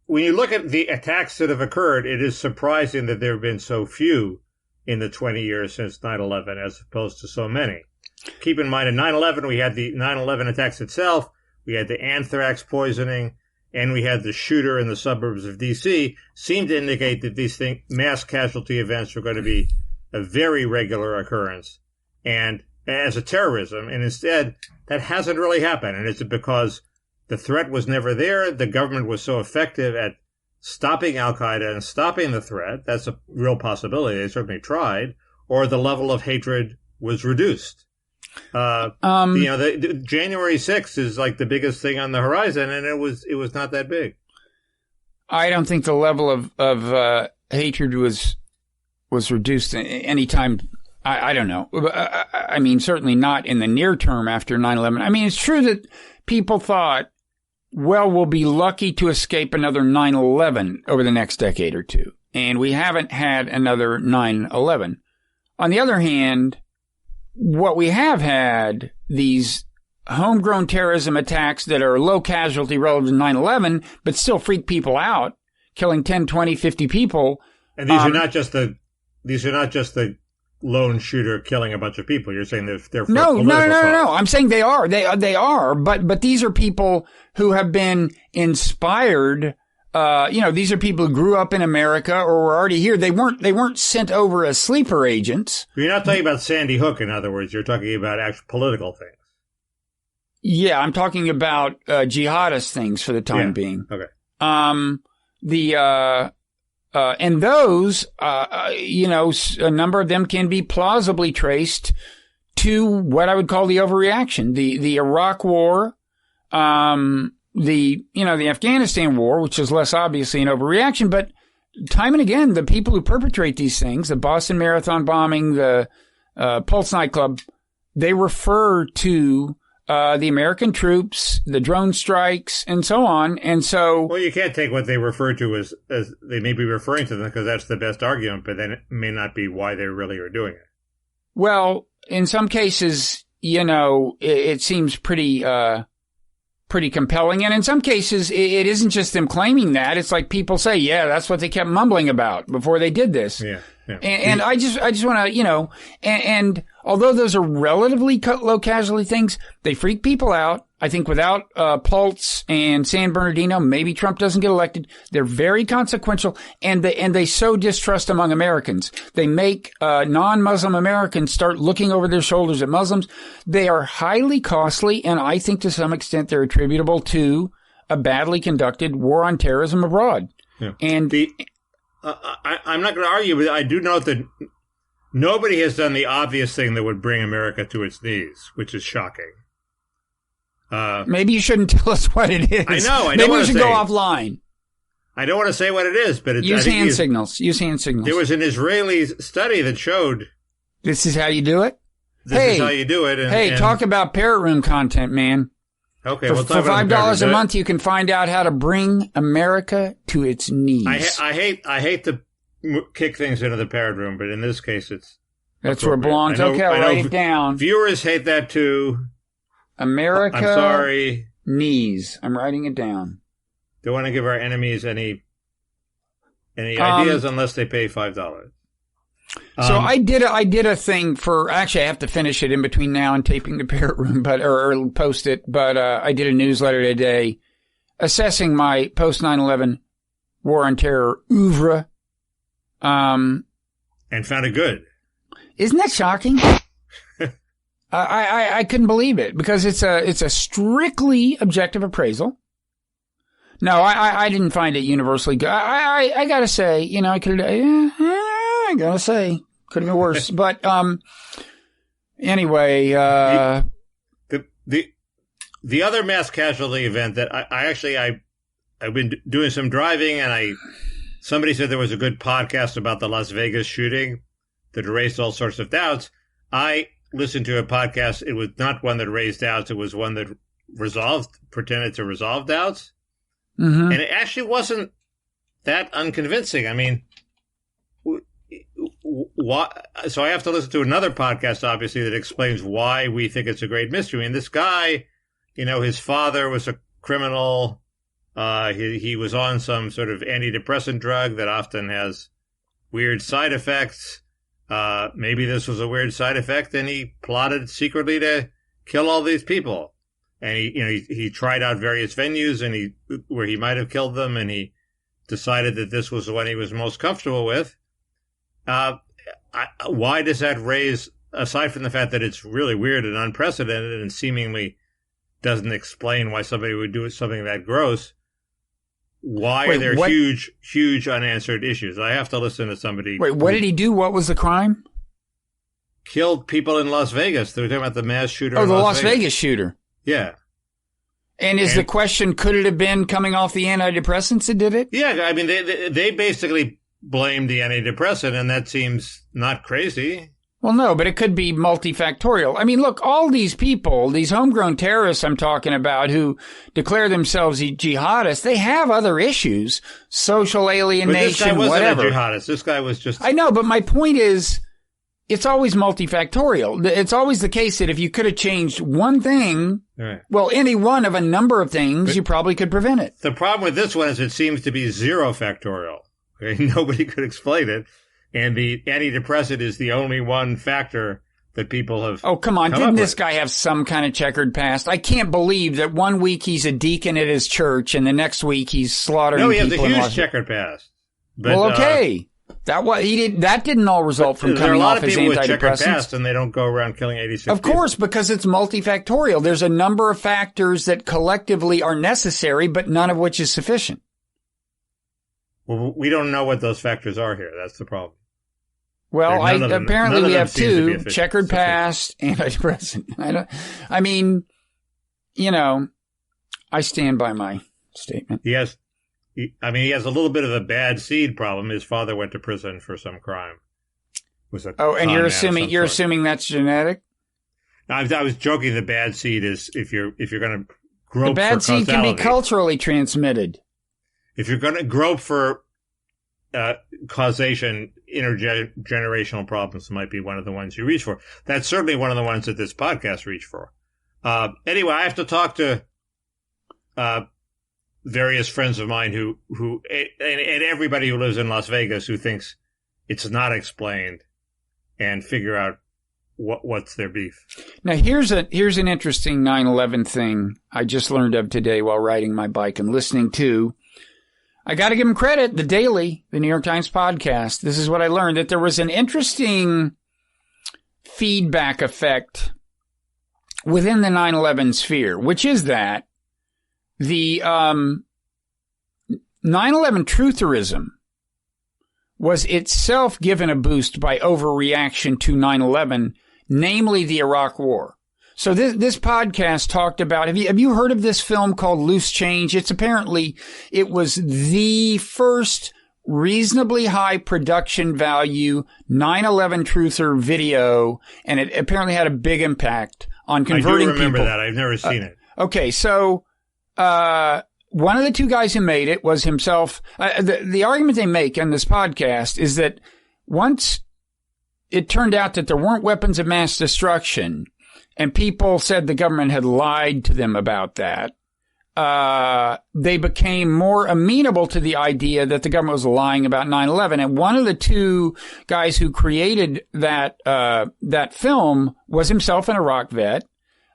when you look at the attacks that have occurred, it is surprising that there have been so few in the 20 years since 9/11 as opposed to so many. Keep in mind, in 9/11, we had the 9/11 attacks itself, we had the anthrax poisoning, and we had the shooter in the suburbs of D.C. seemed to indicate that these mass casualty events were going to be a very regular occurrence and as a terrorism. And instead, that hasn't really happened. And it's because the threat was never there. The government was so effective at stopping Al-Qaeda and stopping the threat. That's a real possibility. They certainly tried. Or the level of hatred was reduced. The January 6th is like the biggest thing on the horizon, and it was not that big. I don't think the level of hatred was reduced any time. I don't know. I mean, certainly not in the near term after 9/11. I mean, it's true that people thought, well, we'll be lucky to escape another 9/11 over the next decade or two, and we haven't had another 9/11. On the other hand, what we have had, these homegrown terrorism attacks that are low casualty relative to 9/11, but still freak people out, killing 10, 20, 50 people. And these are not just the lone shooter killing a bunch of people. You're saying they're for no. cause. I'm saying they are. They are. But these are people who have been inspired. These are people who grew up in America or were already here. They weren't sent over as sleeper agents. You're not talking about Sandy Hook, in other words. You're talking about actual political things. Yeah, I'm talking about jihadist things for the time being. Okay. And those, a number of them can be plausibly traced to what I would call the overreaction. The Iraq War, the Afghanistan war, which is less obviously an overreaction, but time and again, the people who perpetrate these things, the Boston Marathon bombing, the Pulse nightclub, they refer to the American troops, the drone strikes, and so on. And so, well, you can't take what they refer to as they may be referring to them because that's the best argument, but then it may not be why they really are doing it. Well, in some cases, it seems pretty compelling. And in some cases, it isn't just them claiming that. It's like people say, yeah, that's what they kept mumbling about before they did this. Yeah. And I just want to, and although those are relatively low casualty things, they freak people out. I think without Pulse and San Bernardino, maybe Trump doesn't get elected. They're very consequential, and they sow distrust among Americans. They make non-Muslim Americans start looking over their shoulders at Muslims. They are highly costly, and I think to some extent they're attributable to a badly conducted war on terrorism abroad. Yeah. And I'm not going to argue, but I do note that nobody has done the obvious thing that would bring America to its knees, which is shocking. Maybe you shouldn't tell us what it is. I know. Maybe we should go offline. I don't want to say what it is, but use hand signals. Use hand signals. There was an Israeli study that showed this is how you do it. This is how you do it. And talk about Parrot Room content, man. Okay, for $5 a month, you can find out how to bring America to its knees. I hate to kick things into the Parrot Room, but in this case, that's where it belongs. Okay, I'll write it down. Viewers hate that too. America. I'm sorry. Knees. I'm writing it down. Don't want to give our enemies any ideas unless they pay $5. So I did a thing for, actually I have to finish it in between now and taping the Parrot Room, or post it, but I did a newsletter today assessing my post 9/11 war on terror oeuvre. And found it good. Isn't that shocking? I couldn't believe it because it's a strictly objective appraisal. No, I didn't find it universally good. I gotta say, I could have been worse. But, anyway, the other mass casualty event that I've been doing some driving and somebody said there was a good podcast about the Las Vegas shooting that raised all sorts of doubts. I listened to a podcast. It was not one that raised doubts. It was one that pretended to resolve doubts. Mm-hmm. And it actually wasn't that unconvincing. I mean, so I have to listen to another podcast, obviously, that explains why we think it's a great mystery. And this guy, his father was a criminal. He was on some sort of antidepressant drug that often has weird side effects. Maybe this was a weird side effect, and he plotted secretly to kill all these people. And he tried out various venues where he might have killed them, and he decided that this was the one he was most comfortable with. Why does that raise, aside from the fact that it's really weird and unprecedented and seemingly doesn't explain why somebody would do something that gross, why are there huge, huge unanswered issues? I have to listen to somebody. Wait, what did he do? What was the crime? Killed people in Las Vegas. They were talking about the mass shooter. Oh, the Las Vegas shooter. Yeah. And the question, could it have been coming off the antidepressants that did it? Yeah, I mean, they basically blamed the antidepressant, and that seems not crazy. Well, no, but it could be multifactorial. I mean, look, all these people, these homegrown terrorists I'm talking about who declare themselves jihadists, they have other issues, social alienation, but this guy wasn't whatever. A jihadist. This guy was just... I know, but my point is, it's always multifactorial. It's always the case that if you could have changed one thing, right, well, any one of a number of things, but you probably could prevent it. The problem with this one is it seems to be zero factorial. Okay? Nobody could explain it. And the antidepressant is the only one factor that people have. Oh, come on. Didn't this guy have some kind of checkered past? I can't believe that one week he's a deacon at his church and the next week he's slaughtering people. No, he has a huge checkered past. But, well, okay. That didn't all result from coming off his antidepressants. There are a lot of people with checkered past and they don't go around killing 86 people. Of course, because it's multifactorial. There's a number of factors that collectively are necessary, but none of which is sufficient. Well, we don't know what those factors are here. That's the problem. Well, apparently we have two: checkered past, antidepressant. I stand by my statement. He has a little bit of a bad seed problem. His father went to prison for some crime. And you're assuming that's genetic? No, I was joking. The bad seed is if you're going to grope for causality. The bad seed can be culturally transmitted. If you're going to grope for causation, intergenerational problems might be one of the ones you reach for. That's certainly one of the ones that this podcast reached for. Anyway, I have to talk to various friends of mine who and everybody who lives in Las Vegas who thinks it's not explained, and figure out what's their beef. Now, here's an interesting 9/11 thing I just learned of today while riding my bike and listening to. I got to give them credit. The Daily, the New York Times podcast. This is what I learned, that there was an interesting feedback effect within the 9/11 sphere, which is that the 9/11 trutherism was itself given a boost by overreaction to 9/11, namely the Iraq War. So this podcast talked about, have you heard of this film called Loose Change? It was the first reasonably high production value 9/11 truther video, and it apparently had a big impact on converting people. I do remember that. I've never seen it. Okay, so one of the two guys who made it was himself. The argument they make on this podcast is that once it turned out that there weren't weapons of mass destruction, and people said the government had lied to them about that, they became more amenable to the idea that the government was lying about 9/11. And one of the two guys who created that film was himself an Iraq vet.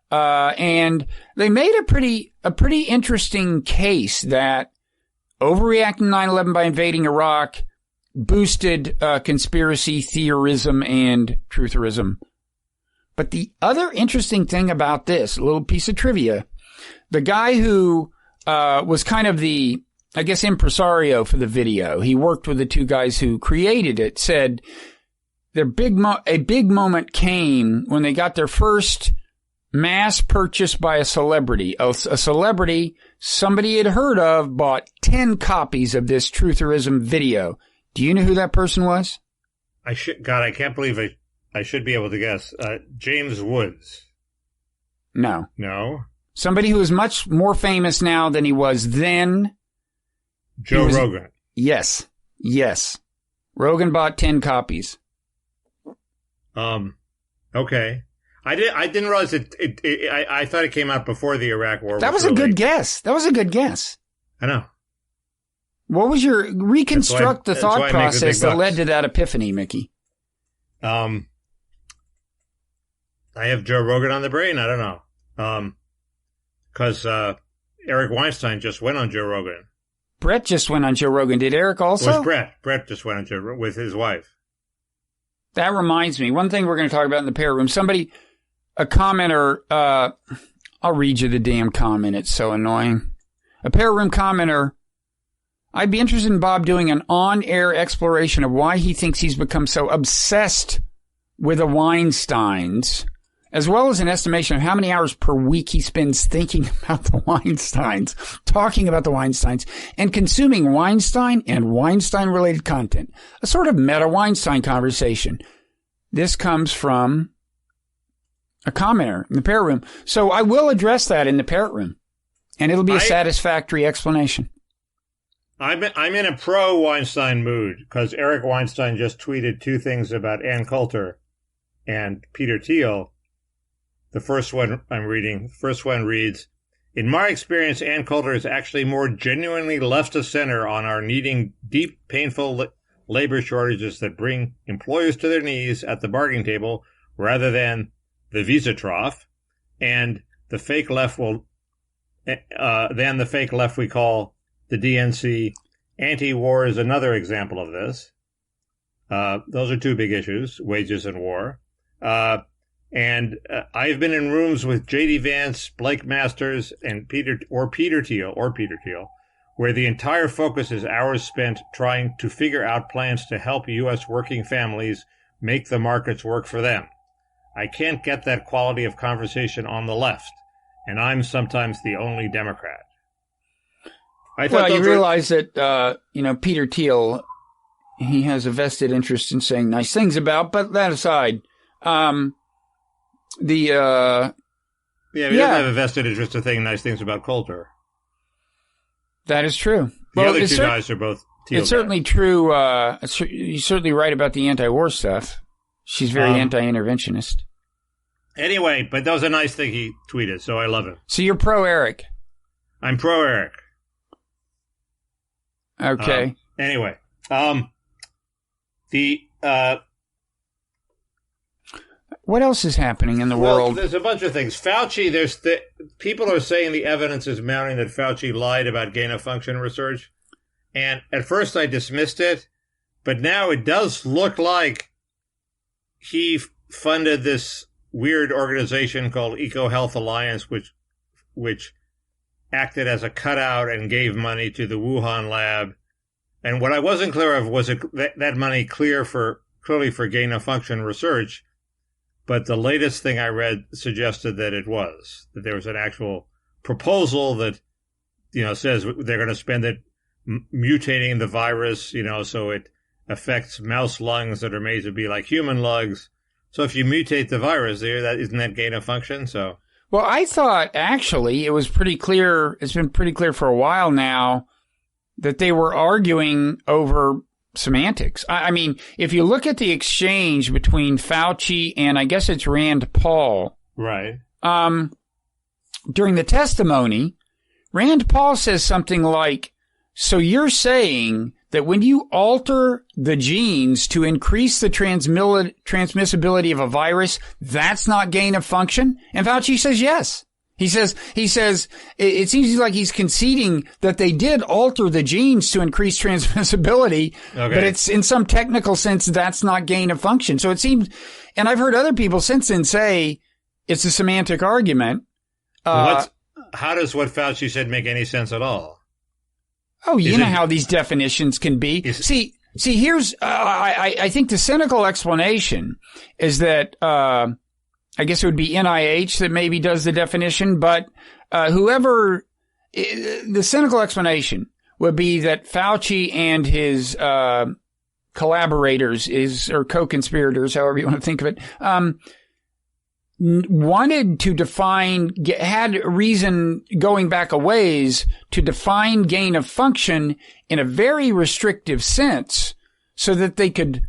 And they made a pretty interesting case that overreacting to 9/11 by invading Iraq boosted, conspiracy theorism and trutherism But the other interesting thing about this, a little piece of trivia, the guy who was kind of the, I guess, impresario for the video, he worked with the two guys who created it, said a big moment came when they got their first mass purchase by a celebrity. A celebrity somebody had heard of bought 10 copies of this Trutherism video. Do you know who that person was? God, I can't believe I should be able to guess. James Woods. No. No? Somebody who is much more famous now than he was then. Joe Rogan. Yes. Rogan bought 10 copies. Okay. I didn't realize I thought it came out before the Iraq War. That was a good guess. I know. What was your reconstruct the thought process that led to that epiphany, Mickey? I have Joe Rogan on the brain. I don't know. Because Eric Weinstein just went on Joe Rogan. Brett just went on Joe Rogan. Did Eric also? It was Brett. Brett just went on Joe Rogan with his wife. That reminds me. One thing we're going to talk about in the Parrot Room. A commenter, I'll read you the damn comment. It's so annoying. A Parrot Room commenter, I'd be interested in Bob doing an on-air exploration of why he thinks he's become so obsessed with the Weinsteins, as well as an estimation of how many hours per week he spends thinking about the Weinsteins, talking about the Weinsteins, and consuming Weinstein and Weinstein-related content. A sort of meta-Weinstein conversation. This comes from a commenter in the Parrot Room. So I will address that in the Parrot Room, and it'll be a satisfactory explanation. I'm in a pro-Weinstein mood because Eric Weinstein just tweeted two things about Ann Coulter and Peter Thiel. The first one I'm reading. The first one reads, in my experience, Ann Coulter is actually more genuinely left of center on our needing deep, painful labor shortages that bring employers to their knees at the bargaining table rather than the visa trough, and the fake left we call the DNC. Anti-war is another example of this. Those are two big issues, wages and war. And I've been in rooms with J.D. Vance, Blake Masters, and Peter Thiel, where the entire focus is hours spent trying to figure out plans to help U.S. working families make the markets work for them. I can't get that quality of conversation on the left, and I'm sometimes the only Democrat. You realize that, Peter Thiel, he has a vested interest in saying nice things about, but that aside, he doesn't have a vested interest in saying nice things about Coulter. That is true. The other two guys are both Thiel. It's certainly true. You're certainly right about the anti-war stuff. She's very anti-interventionist. Anyway, but that was a nice thing he tweeted, so I love it. So you're pro-Eric. I'm pro-Eric. Okay. Anyway, what else is happening in the world? There's a bunch of things. Fauci, people are saying the evidence is mounting that Fauci lied about gain-of-function research. And at first I dismissed it, but now it does look like he funded this weird organization called EcoHealth Alliance, which acted as a cutout and gave money to the Wuhan lab. And what I wasn't clear of was that money clearly for gain-of-function research. But the latest thing I read suggested that that there was an actual proposal that, says they're going to spend it mutating the virus, so it affects mouse lungs that are made to be like human lungs. So if you mutate the virus isn't that gain of function? So. Well, I thought actually it was pretty clear. It's been pretty clear for a while now that they were arguing over semantics. I mean, if you look at the exchange between Fauci and I guess it's Rand Paul. Right. During the testimony, Rand Paul says something like, so you're saying that when you alter the genes to increase the transmissibility of a virus, that's not gain of function? And Fauci says yes. He says, it seems like he's conceding that they did alter the genes to increase transmissibility, but it's in some technical sense, that's not gain of function. So it seems And I've heard other people since then say it's a semantic argument. How does what Fauci said make any sense at all? Oh, you know how these definitions can be. See, here's, I think the cynical explanation is that, I guess it would be NIH that maybe does the definition, but, the cynical explanation would be that Fauci and his, collaborators or co-conspirators, however you want to think of it, wanted to had reason going back a ways to define gain of function in a very restrictive sense so that they could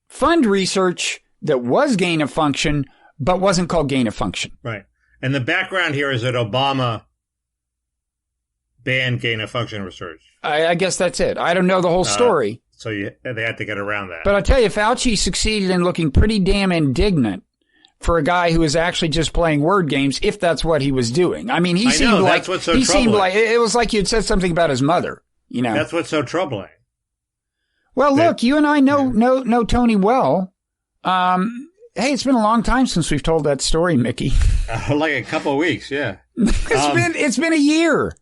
fund research that was gain of function but wasn't called gain of function. Right. And the background here is that Obama banned gain of function research. I guess that's it. I don't know the whole story. So they had to get around that. But I'll tell you, Fauci succeeded in looking pretty damn indignant for a guy who was actually just playing word games, if that's what he was doing. I mean, he seemed like it was like you'd said something about his mother. You know, that's what's so troubling. Well, look, you and I know Tony well. Hey, it's been a long time since we've told that story, Mickey. Like a couple of weeks, yeah. It's been a year.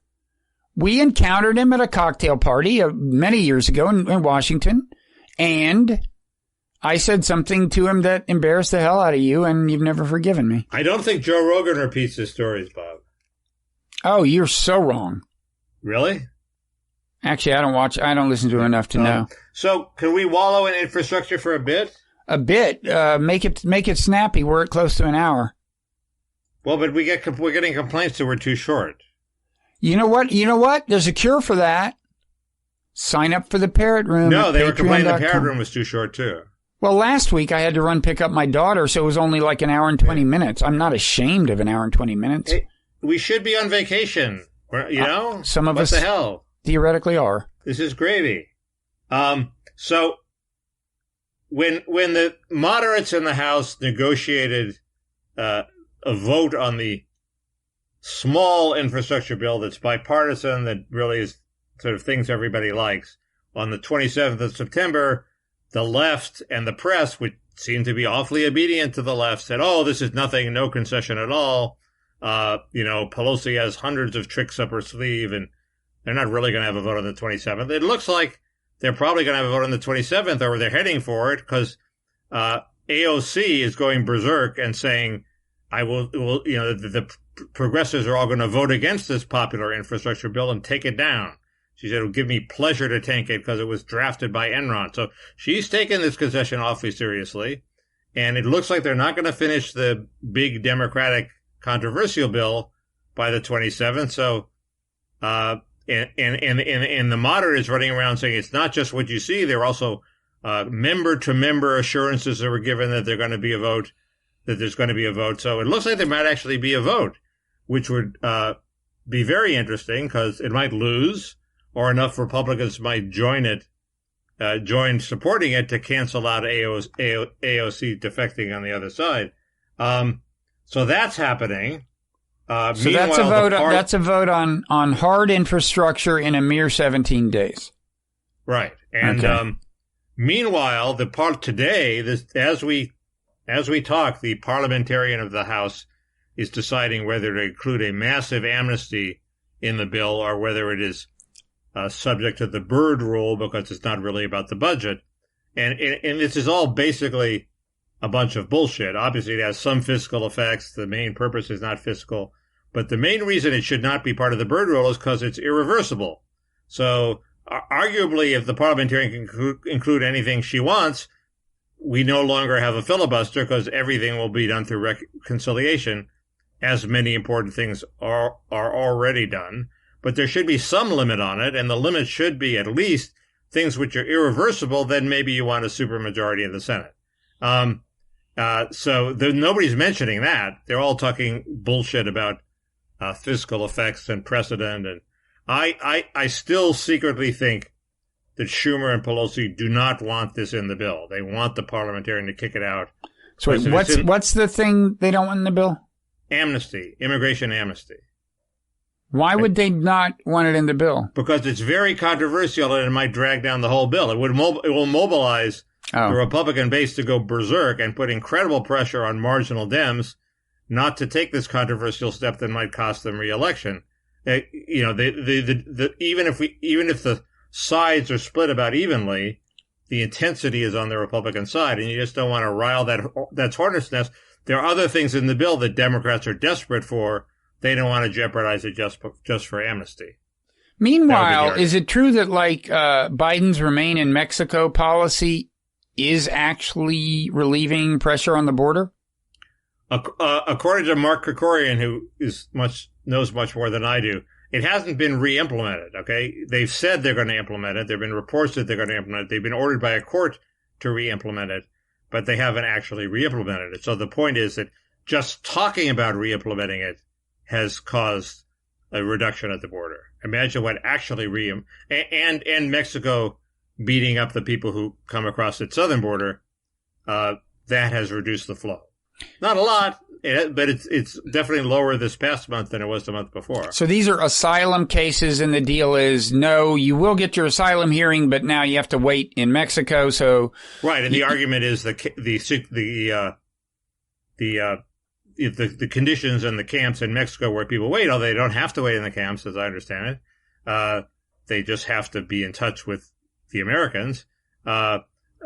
We encountered him at a cocktail party many years ago in Washington, and I said something to him that embarrassed the hell out of you, and you've never forgiven me. I don't think Joe Rogan repeats his stories, Bob. Oh, you're so wrong. Really? Actually, I don't listen to him enough to know. So, can we wallow in infrastructure for a bit? A bit. Make it snappy. We're at close to an hour. Well, but we're getting complaints that we're too short. You know what? There's a cure for that. Sign up for the Parrot Room. No, they were complaining the Parrot Room was too short, too. Well, last week I had to pick up my daughter, so it was only like an hour and 20 minutes. I'm not ashamed of an hour and 20 minutes. Hey, we should be on vacation. You know? Some of us what the hell? Theoretically are. This is gravy. So when the moderates in the House negotiated a vote on the small infrastructure bill that's bipartisan, that really is sort of things everybody likes, on the 27th of September, the left and the press, which seemed to be awfully obedient to the left, said, oh, this is nothing, no concession at all. Pelosi has hundreds of tricks up her sleeve, and they're not really going to have a vote on the 27th. It looks like they're probably going to have a vote on the 27th, or they're heading for it, because AOC is going berserk and saying, the progressives are all going to vote against this popular infrastructure bill and take it down. She said it would give me pleasure to tank it because it was drafted by Enron. So she's taken this concession awfully seriously. And it looks like they're not going to finish the big Democratic controversial bill by the 27th. So, and the moderate is running around saying it's not just what you see. There are also member-to-member assurances that were given that there's going to be a vote. So it looks like there might actually be a vote, which would be very interesting because it might lose, or enough Republicans might join supporting it to cancel out AOC defecting on the other side. So that's happening. So that's a vote on hard infrastructure in a mere 17 days. Right. And meanwhile, today, as we talk, the parliamentarian of the House is deciding whether to include a massive amnesty in the bill or whether it is subject to the Byrd rule because it's not really about the budget. And this is all basically a bunch of bullshit. Obviously, it has some fiscal effects. The main purpose is not fiscal. But the main reason it should not be part of the Byrd rule is because it's irreversible. So arguably, if the parliamentarian can include anything she wants, we no longer have a filibuster because everything will be done through reconciliation, as many important things are already done. But there should be some limit on it, and the limit should be at least things which are irreversible, then maybe you want a supermajority in the Senate. So nobody's mentioning that. They're all talking bullshit about fiscal effects and precedent. And I still secretly think that Schumer and Pelosi do not want this in the bill. They want the parliamentarian to kick it out. So what's the thing they don't want in the bill? Amnesty, immigration amnesty. Why would they not want it in the bill? Because it's very controversial and it might drag down the whole bill. It will mobilize the Republican base to go berserk and put incredible pressure on marginal Dems not to take this controversial step that might cost them re-election. Even if the sides are split about evenly, the intensity is on the Republican side, and you just don't want to rile that's hornet's nest. There are other things in the bill that Democrats are desperate for. They don't want to jeopardize it just for amnesty. Meanwhile, is it true that Biden's Remain in Mexico policy is actually relieving pressure on the border? According to Mark Krikorian, who knows much more than I do, it hasn't been re-implemented, okay? They've said they're going to implement it. There have been reports that they're going to implement it. They've been ordered by a court to re-implement it, but they haven't actually re-implemented it. So the point is that just talking about re-implementing it has caused a reduction at the border. Imagine what actually and Mexico beating up the people who come across its southern border, that has reduced the flow. Not a lot, but it's definitely lower this past month than it was the month before. So these are asylum cases, and the deal is, no, you will get your asylum hearing, but now you have to wait in Mexico. So right, and the argument is the conditions in the camps in Mexico where people wait, they don't have to wait in the camps, as I understand it. They just have to be in touch with the Americans.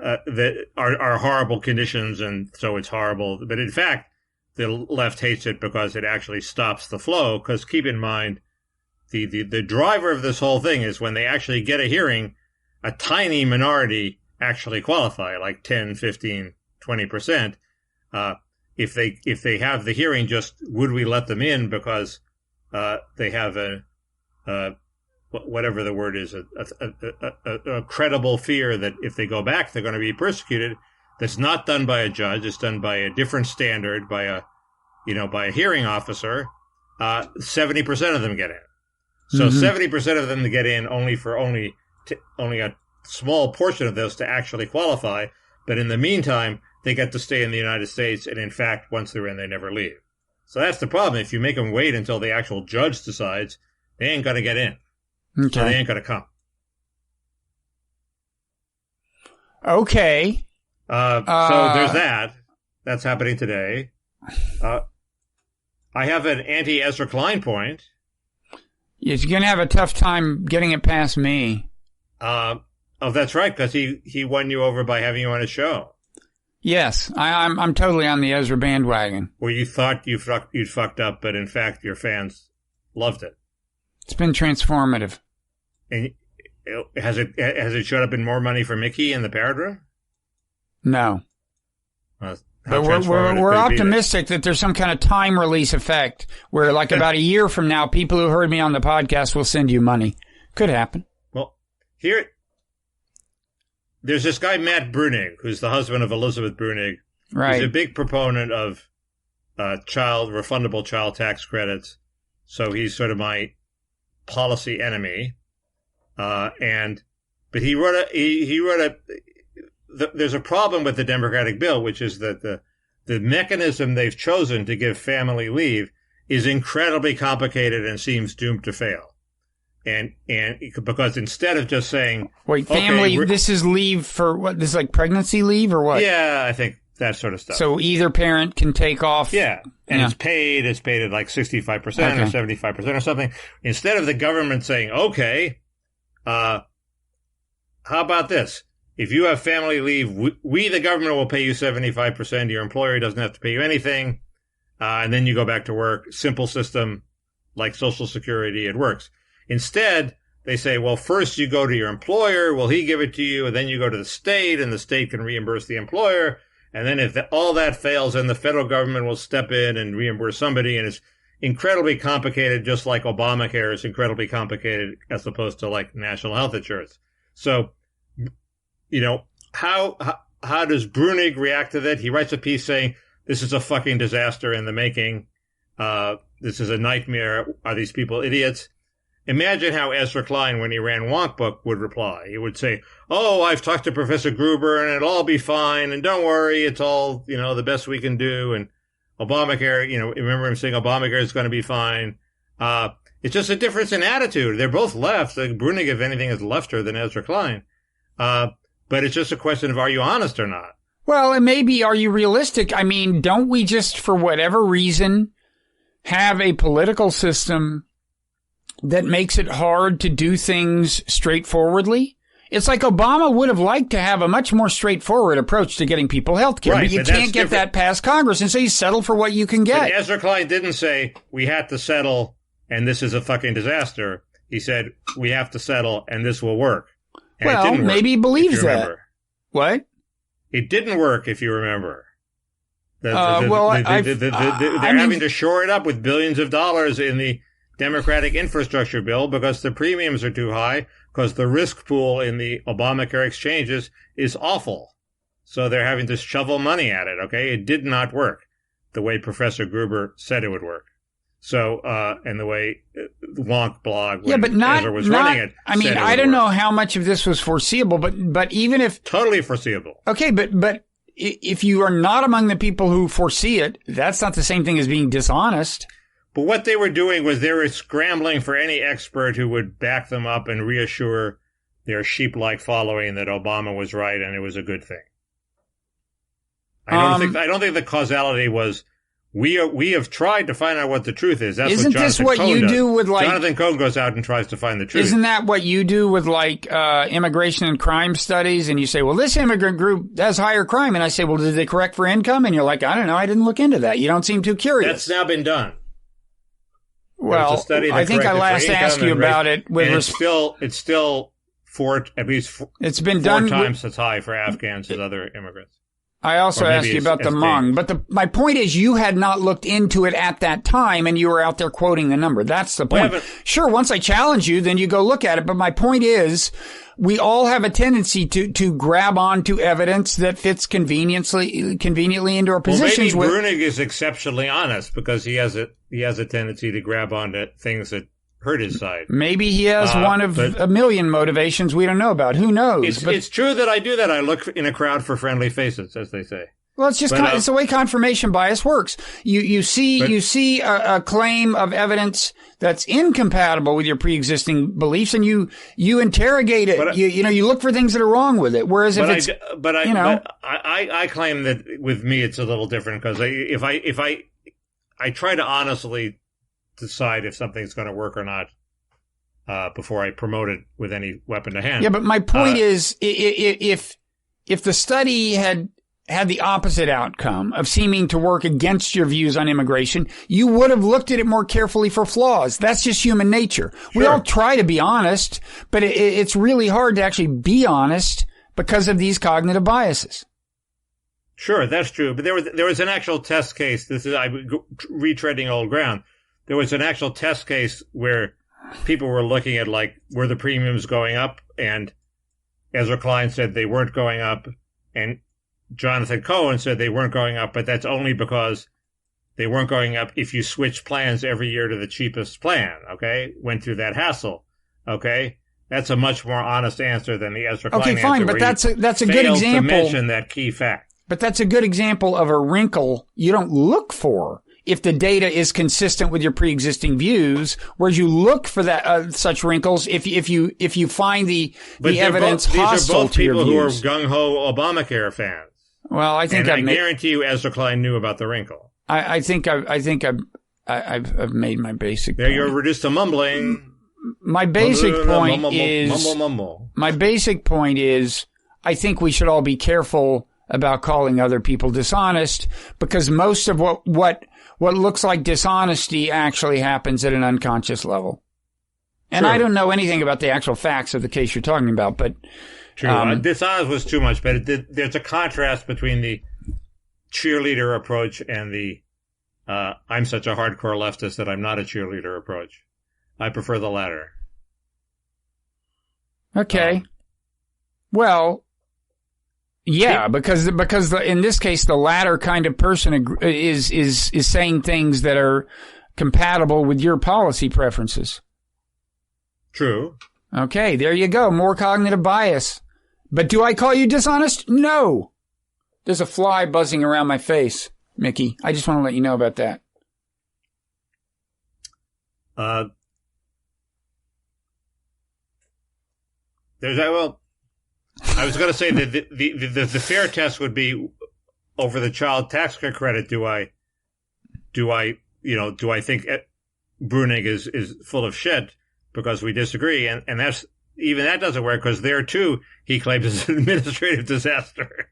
That are horrible conditions, and so it's horrible. But in fact, the left hates it because it actually stops the flow. Because keep in mind, the driver of this whole thing is when they actually get a hearing, a tiny minority actually qualify, like 10, 15, 20%. If they have the hearing, just would we let them in because they have whatever the word is, a credible fear that if they go back, they're going to be persecuted. That's not done by a judge. It's done by a different standard, by a hearing officer. 70% of them get in. So 70% of them get in only a small portion of those to actually qualify. But in the meantime, they get to stay in the United States. And in fact, once they're in, they never leave. So that's the problem. If you make them wait until the actual judge decides, they ain't going to get in. Okay. So they ain't going to come. Okay. So there's that. That's happening today. I have an anti-Ezra Klein point. You're going to have a tough time getting it past me. That's right, because he won you over by having you on his show. Yes, I'm totally on the Ezra bandwagon. Where you thought you'd fucked up, but in fact your fans loved it. It's been transformative. And has it showed up in more money for Mickey in the Parrot Room? No. But we're optimistic that there's some kind of time release effect where, like, about a year from now, people who heard me on the podcast will send you money. Could happen. Well, there's this guy, Matt Bruenig, who's the husband of Elizabeth Bruenig. Right. He's a big proponent of refundable child tax credits. So he's sort of my policy enemy. But he wrote there's a problem with the Democratic bill, which is that the mechanism they've chosen to give family leave is incredibly complicated and seems doomed to fail. And because instead of just saying, wait, family, this is leave for what? This is like pregnancy leave or what? Yeah, I think that sort of stuff. So either parent can take off. Yeah. And it's paid at like 65% or 75% or something. Instead of the government saying, okay, how about this? If you have family leave, we, the government, will pay you 75%. Your employer doesn't have to pay you anything. And then you go back to work. Simple system like Social Security. It works. Instead, they say, well, first you go to your employer. Will he give it to you? And then you go to the state, and the state can reimburse the employer. And then if all that fails, then the federal government will step in and reimburse somebody. And it's incredibly complicated, just like Obamacare is incredibly complicated as opposed to like national health insurance. So, how does Bruenig react to that? He writes a piece saying, this is a fucking disaster in the making. This is a nightmare. Are these people idiots? Imagine how Ezra Klein, when he ran Wonk Book, would reply. He would say, oh, I've talked to Professor Gruber and it'll all be fine. And don't worry, it's all, the best we can do. And Obamacare, remember him saying Obamacare is going to be fine. It's just a difference in attitude. They're both left. Bruenig, if anything, is lefter than Ezra Klein. But it's just a question of, are you honest or not? Well, and maybe, are you realistic? I mean, don't we just, for whatever reason, have a political system that makes it hard to do things straightforwardly? It's like Obama would have liked to have a much more straightforward approach to getting people health care, right, but you can't get that past Congress, and so you settle for what you can get. But Ezra Klein didn't say, we had to settle, and this is a fucking disaster. He said, we have to settle, and this will work. And well, maybe he believes that. What? It didn't work, if you remember. They're having to shore it up with billions of dollars in the Democratic infrastructure bill because the premiums are too high, because the risk pool in the Obamacare exchanges is awful. So they're having to shovel money at it, okay? It did not work the way Professor Gruber said it would work. So, and the way the Wonk blog, when Ezra was running it, I mean, I don't know how much of this was foreseeable, but even if... Totally foreseeable. Okay, but if you are not among the people who foresee it, that's not the same thing as being dishonest. But what they were doing was they were scrambling for any expert who would back them up and reassure their sheep-like following that Obama was right and it was a good thing. I don't think the causality was we have tried to find out what the truth is. That's Isn't this what you do with like Jonathan Cohn goes out and tries to find the truth. Isn't that what you do with like immigration and crime studies? And you say, well, this immigrant group has higher crime, and I say, well, did they correct for income? And you're like, I don't know, I didn't look into that. You don't seem too curious. That's now been done. Well, I think I last asked you about it. It's still it's been done 4 times as high for Afghans as other immigrants. I also asked you about the Hmong, but my point is you had not looked into it at that time, and you were out there quoting the number. That's the point. Sure, once I challenge you, then you go look at it. But my point is, we all have a tendency to grab onto evidence that fits conveniently into our positions. Well, maybe Brunig is exceptionally honest because he has a tendency to grab onto things that hurt his side. Maybe he has one of a million motivations we don't know about. Who knows? It's true that I do that. I look in a crowd for friendly faces, as they say. Well, it's just it's the way confirmation bias works. You see a claim of evidence that's incompatible with your pre-existing beliefs, and you interrogate it. You look for things that are wrong with it. Whereas if I claim that with me it's a little different because if I try to honestly decide if something's going to work or not before I promote it with any weapon to hand. Yeah, but my point is, if the study had the opposite outcome of seeming to work against your views on immigration, you would have looked at it more carefully for flaws. That's just human nature. Sure. We all try to be honest, but it's really hard to actually be honest because of these cognitive biases. Sure, that's true. But there was an actual test case. I'm retreading old ground. There was an actual test case where people were looking at, like, were the premiums going up? And Ezra Klein said they weren't going up. And Jonathan Cohen said they weren't going up, but that's only because they weren't going up if you switch plans every year to the cheapest plan, okay? Went through that hassle, okay? That's a much more honest answer than the Ezra Klein answer. Okay, fine, but that's a good example. To mention that key fact. But that's a good example of a wrinkle you don't look for if the data is consistent with your pre-existing views, whereas you look for that such wrinkles if you find the evidence hostile to your views. These are both people who are gung-ho Obamacare fans. Well, I think I guarantee you Ezra Klein knew about the wrinkle. I think I've made my basic point. You're reduced to mumbling. My basic point is I think we should all be careful about calling other people dishonest because most of what looks like dishonesty actually happens at an unconscious level. And I don't know anything about the actual facts of the case you're talking about, but... True. Dishonest was too much, but there's a contrast between the cheerleader approach and the I'm such a hardcore leftist that I'm not a cheerleader approach. I prefer the latter. Okay. Well... Yeah, because in this case, the latter kind of person is saying things that are compatible with your policy preferences. True. Okay, there you go. More cognitive bias. But do I call you dishonest? No. There's a fly buzzing around my face, Mickey. I just want to let you know about that. I was going to say that the fair test would be over the child tax credit. Do I think Bruning is full of shit because we disagree? And that's, even that doesn't work because there too, he claims it's an administrative disaster.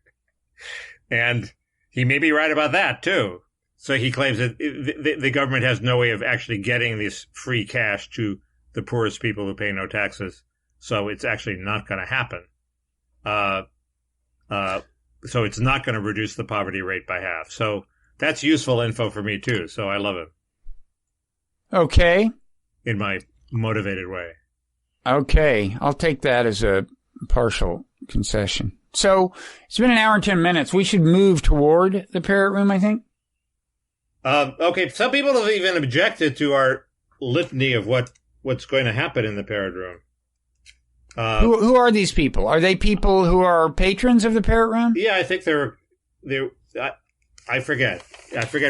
And he may be right about that too. So he claims that the government has no way of actually getting this free cash to the poorest people who pay no taxes. So it's actually not going to happen. So it's not going to reduce the poverty rate by half. So that's useful info for me too. So I love it. Okay. In my motivated way. Okay. I'll take that as a partial concession. So it's been an hour and 10 minutes. We should move toward the Parrot Room, I think. Okay. Some people have even objected to our litany of what's going to happen in the Parrot Room. Who are these people? Are they people who are patrons of the Parrot Room? Yeah, I think they're I forget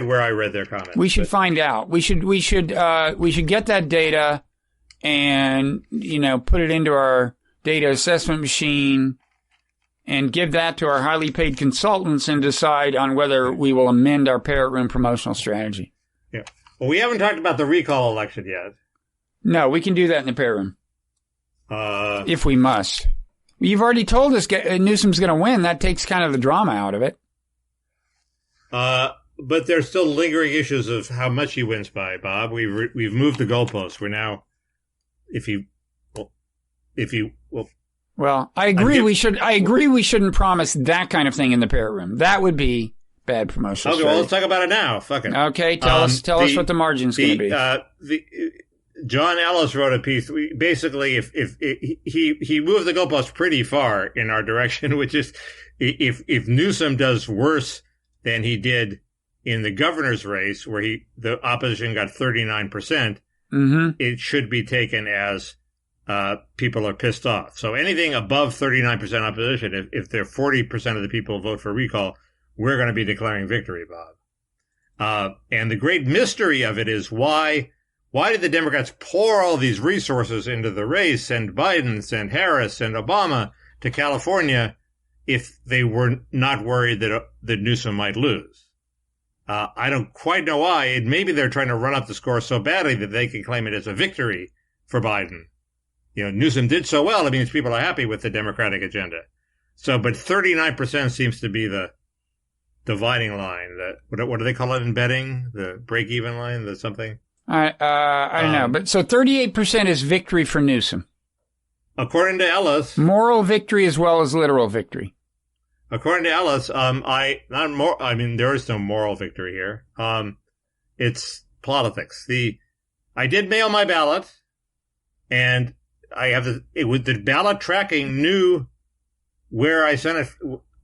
where I read their comment. We should find out. We should get that data and, put it into our data assessment machine and give that to our highly paid consultants and decide on whether we will amend our Parrot Room promotional strategy. Yeah. Well, we haven't talked about the recall election yet. No, we can do that in the Parrot Room. If we must. You've already told us Newsom's going to win. That takes kind of the drama out of it. But there's still lingering issues of how much he wins by, Bob. We've moved the goalpost. We're now, Well, I agree. I agree. We shouldn't promise that kind of thing in the Parrot Room. That would be bad promotion. Okay, well, let's talk about it now. Fuck it. Okay, tell us what the margin's going to be. John Ellis wrote a piece. Basically, if he moved the goalpost pretty far in our direction, which is if Newsom does worse than he did in the governor's race, where the opposition got 39%, it should be taken as people are pissed off. So anything above 39% opposition, if they're 40% of the people vote for recall, we're going to be declaring victory, Bob. And the great mystery of it is why did the Democrats pour all these resources into the race, send Biden, send Harris, send Obama to California if they were not worried that Newsom might lose? I don't quite know why. Maybe they're trying to run up the score so badly that they can claim it as a victory for Biden. Newsom did so well, it means people are happy with the Democratic agenda. So, but 39% seems to be the dividing line. What do they call it in betting? The break-even line? The something? I don't know. But so 38% is victory for Newsom. According to Ellis. Moral victory as well as literal victory. According to Ellis, there is no moral victory here. It's politics. I did mail my ballot, and I have the ballot tracking knew where I sent it,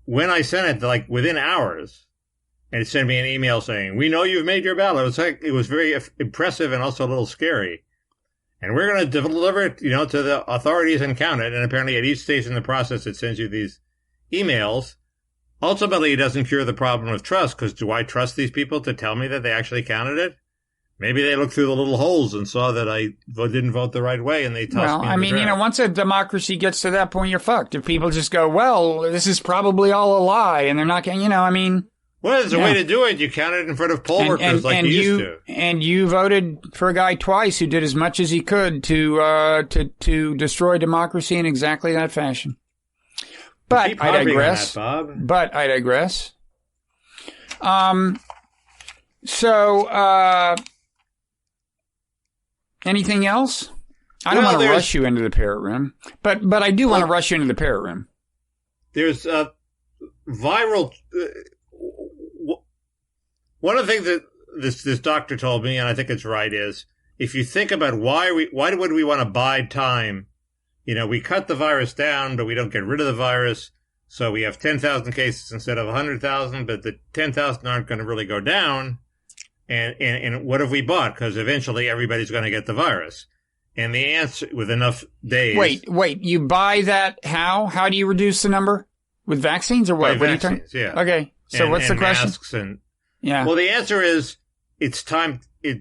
when I sent it, like within hours, and it sent me an email saying, "We know you've made your ballot." It was very impressive and also a little scary. And we're going to deliver it, to the authorities and count it. And apparently at each stage in the process, it sends you these emails. Ultimately, it doesn't cure the problem of trust, because do I trust these people to tell me that they actually counted it? Maybe they looked through the little holes and saw that I didn't vote the right way, and they tossed me in the trash. Once a democracy gets to that point, you're fucked. If people just go, well, this is probably all a lie, and they're not going, Well, there's a way to do it. You count it in front of poll workers like you used to. And you voted for a guy twice who did as much as he could to destroy democracy in exactly that fashion. But I digress. Anything else? I don't want to rush you into the Parrot Room, but I do want to rush you into the Parrot Room. There's viral. One of the things that this doctor told me, and I think it's right, is if you think about why would we want to bide time? We cut the virus down, but we don't get rid of the virus. So we have 10,000 cases instead of 100,000, but the 10,000 aren't going to really go down. And what have we bought? Because eventually everybody's going to get the virus. And the answer, with enough days. Wait, you buy that how? How do you reduce the number? With vaccines or what? Vaccines, yeah. Okay. So what's the question? Masks yeah. Well, the answer is it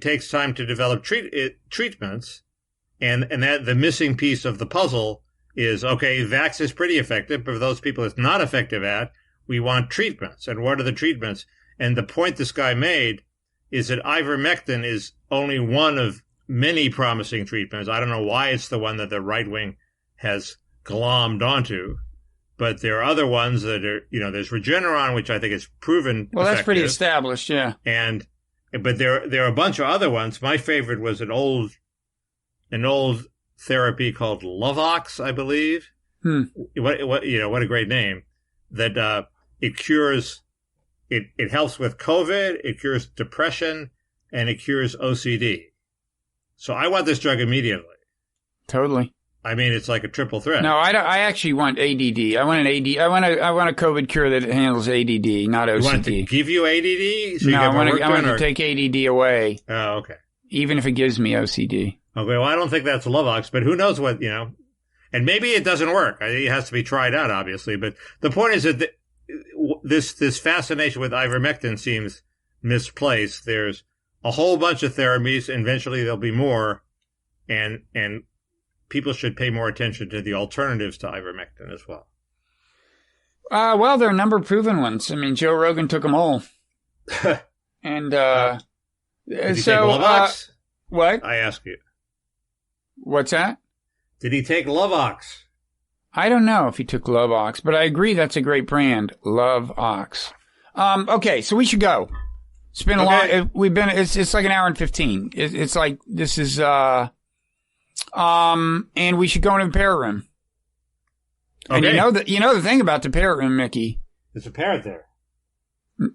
takes time to develop treatments. And that the missing piece of the puzzle is, okay, Vax is pretty effective, but for those people it's not effective at, we want treatments. And what are the treatments? And the point this guy made is that ivermectin is only one of many promising treatments. I don't know why it's the one that the right wing has glommed onto, but there are other ones that are, there's Regeneron, which I think is proven Well, that's effective. pretty established, yeah. But there are a bunch of other ones. My favorite was an old therapy called Lovox, I believe. What a great name. That it cures, it helps with COVID, it cures depression, and it cures OCD. So I want this drug immediately. Totally. I mean, it's like a triple threat. No, I actually want ADD. I want a COVID cure that handles ADD, not OCD. You want it to give you ADD? So no, I want to take ADD away. Oh, okay. Even if it gives me OCD. Okay, well, I don't think that's Lovox, but who knows what, and maybe it doesn't work. It has to be tried out, obviously. But the point is that this fascination with ivermectin seems misplaced. There's a whole bunch of therapies. Eventually, there'll be more, and people should pay more attention to the alternatives to ivermectin as well. Well, there are a number of proven ones. I mean, Joe Rogan took them all. And Did he so take Lovox? What? I ask you. What's that? Did he take Lovox? I don't know if he took Lovox, but I agree that's a great brand, Lovox. Okay, so we should go. It's been a long. It's like an hour and 15. It's like this is and we should go into the Parrot Room. Okay. And you know the thing about the Parrot Room, Mickey. There's a parrot there.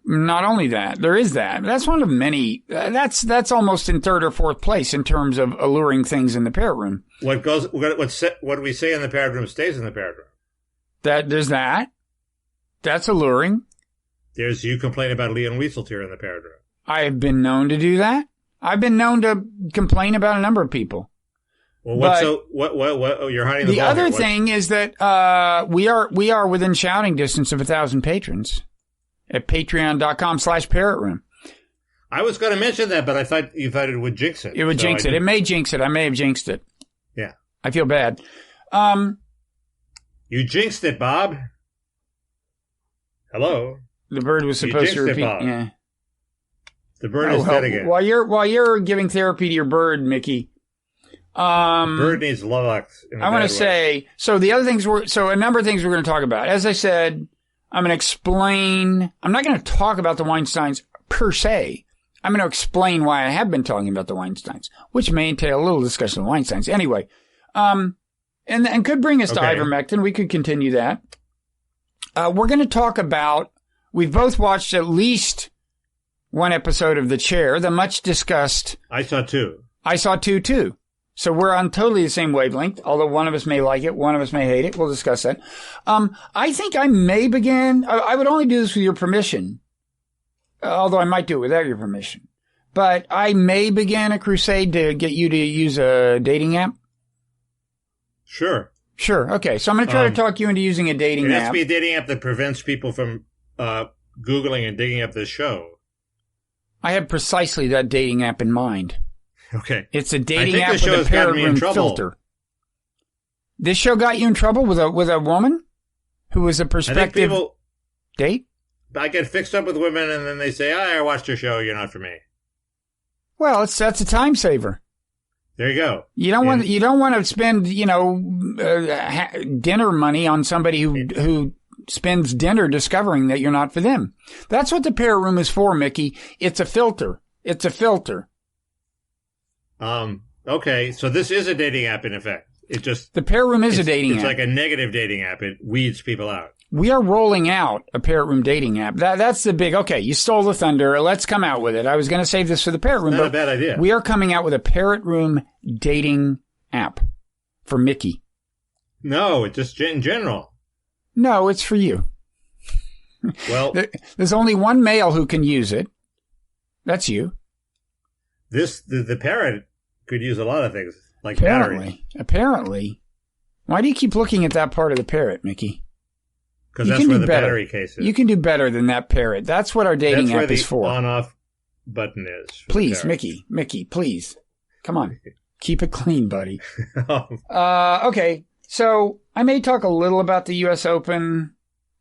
Not only that, there is that. That's one of many. That's almost in third or fourth place in terms of alluring things in the Parrot Room. What we say in the Parrot Room stays in the Parrot Room. There's that. That's alluring. There's you complain about Leon Wieseltier in the Parrot Room. I have been known to do that. I've been known to complain about a number of people. Well, what you're hiding the ball other here. thing is that we are within shouting distance of 1,000 patrons at patreon.com/Parrot Room. I was going to mention that, but I thought you thought it would jinx it. It would jinx it. It may jinx it. I may have jinxed it. Yeah. I feel bad. You jinxed it, Bob. Hello. The bird was supposed to repeat. Bob. Yeah. The bird is dead again. While you're giving therapy to your bird, Mickey. The bird needs Lovox. I want to say, so a number of things we're going to talk about. As I said, I'm going to explain. I'm not going to talk about the Weinsteins per se. I'm going to explain why I have been talking about the Weinsteins, which may entail a little discussion of the Weinsteins. Anyway, and could bring us to ivermectin. We could continue that. We're going to talk about, we've both watched at least one episode of The Chair, the much discussed. I saw two. I saw two too. So we're on totally the same wavelength, although one of us may like it, one of us may hate it. We'll discuss that. I think I may begin. I would only do this with your permission, although I might do it without your permission. But I may begin a crusade to get you to use a dating app. Sure. Okay. So I'm going to try to talk you into using a dating app. It has to be a dating app that prevents people from Googling and digging up this show. I have precisely that dating app in mind. Okay. It's a dating app with a Parrot Room filter. This show got you in trouble with a woman who was a prospective date? I get fixed up with women and then they say, I watched your show, you're not for me. Well, that's a time saver. There you go. You don't want to spend, dinner money on somebody who spends dinner discovering that you're not for them. That's what the Parrot Room is for, Mickey. It's a filter. Okay, so this is a dating app in effect. The Parrot Room is a dating app. It's like a negative dating app. It weeds people out. We are rolling out a Parrot Room dating app. That's the big, you stole the thunder. Let's come out with it. I was going to save this for the Parrot Room. Not a bad idea. We are coming out with a Parrot Room dating app for Mickey. No, it's just in general. No, it's for you. Well, there's only one male who can use it. That's you. The parrot could use a lot of things, like batteries. Apparently. Why do you keep looking at that part of the parrot, Mickey? Because that's where the battery case is. You can do better than that parrot. That's what our dating app is for. That's where the on-off button is. Please, Mickey, please. Come on. Keep it clean, buddy. Okay. So I may talk a little about the U.S. Open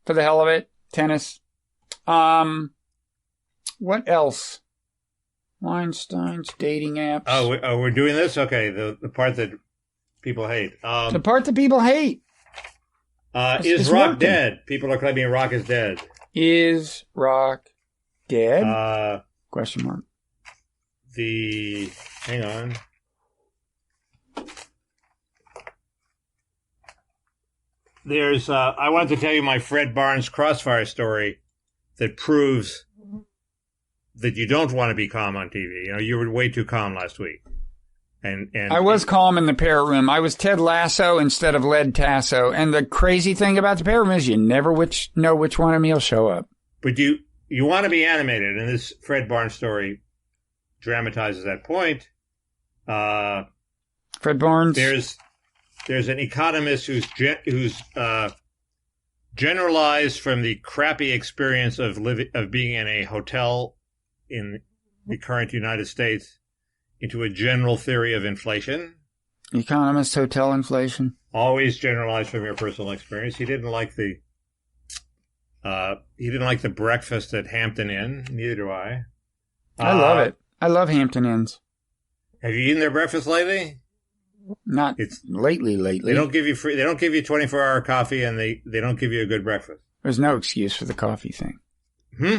for the hell of it. Tennis. What else? Weinsteins, dating apps. Oh, we're doing this? Okay, the part that people hate. The part that people hate. Is Rock dead? People are claiming Rock is dead. Is Rock dead? Question mark. Hang on. There's, I wanted to tell you my Fred Barnes Crossfire story that proves that you don't want to be calm on TV. You know, you were way too calm last week. And I was calm in the Parrot Room. I was Ted Lasso instead of Led Tasso. And the crazy thing about the Parrot Room is you never know which one of me will show up. But you want to be animated, and this Fred Barnes story dramatizes that point. Fred Barnes? There's an economist who's generalized from the crappy experience of being in a hotel in the current United States into a general theory of inflation. Economist, hotel inflation. Always generalized from your personal experience. He didn't like the breakfast at Hampton Inn. Neither do I. I love it. I love Hampton Inns. Have you eaten their breakfast lately? Not lately. They don't give you 24-hour coffee, and they don't give you a good breakfast. There's no excuse for the coffee thing. Hmm?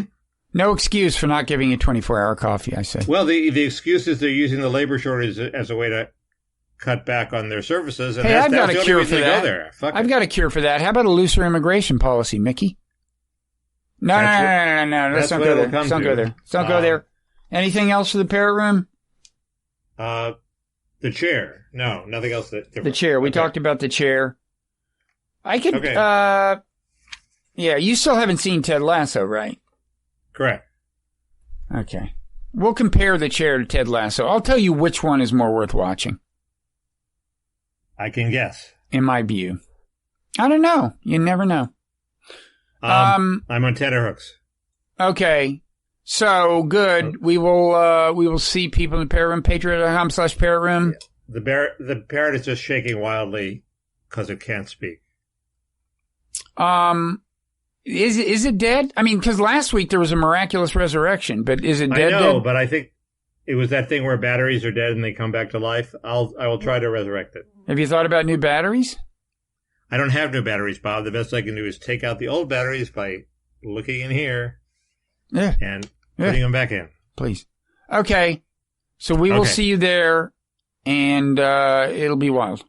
No excuse for not giving you 24-hour coffee, I say. Well, the excuse is they're using the labor shortage as a way to cut back on their services. And I've got a cure for that. I've got a cure for that. How about a looser immigration policy, Mickey? No. Let's not go there. Don't go there. Anything else for the Parrot Room? The chair. No, nothing else. The chair. We talked about the chair. I could, okay. Yeah, you still haven't seen Ted Lasso, right? Correct. Okay. We'll compare the chair to Ted Lasso. I'll tell you which one is more worth watching. I can guess. In my view. I don't know. You never know. I'm on tenterhooks. Okay. So, good. We will see people in the Parrot Room, patreon.com/Parrot Room. The parrot is just shaking wildly because it can't speak. Is it dead? I mean, because last week there was a miraculous resurrection, but is it dead? I know, dead? But I think it was that thing where batteries are dead and they come back to life. I will try to resurrect it. Have you thought about new batteries? I don't have new batteries, Bob. The best I can do is take out the old batteries by looking in here and putting them back in. Please. Okay. So we will see you there, and it'll be wild.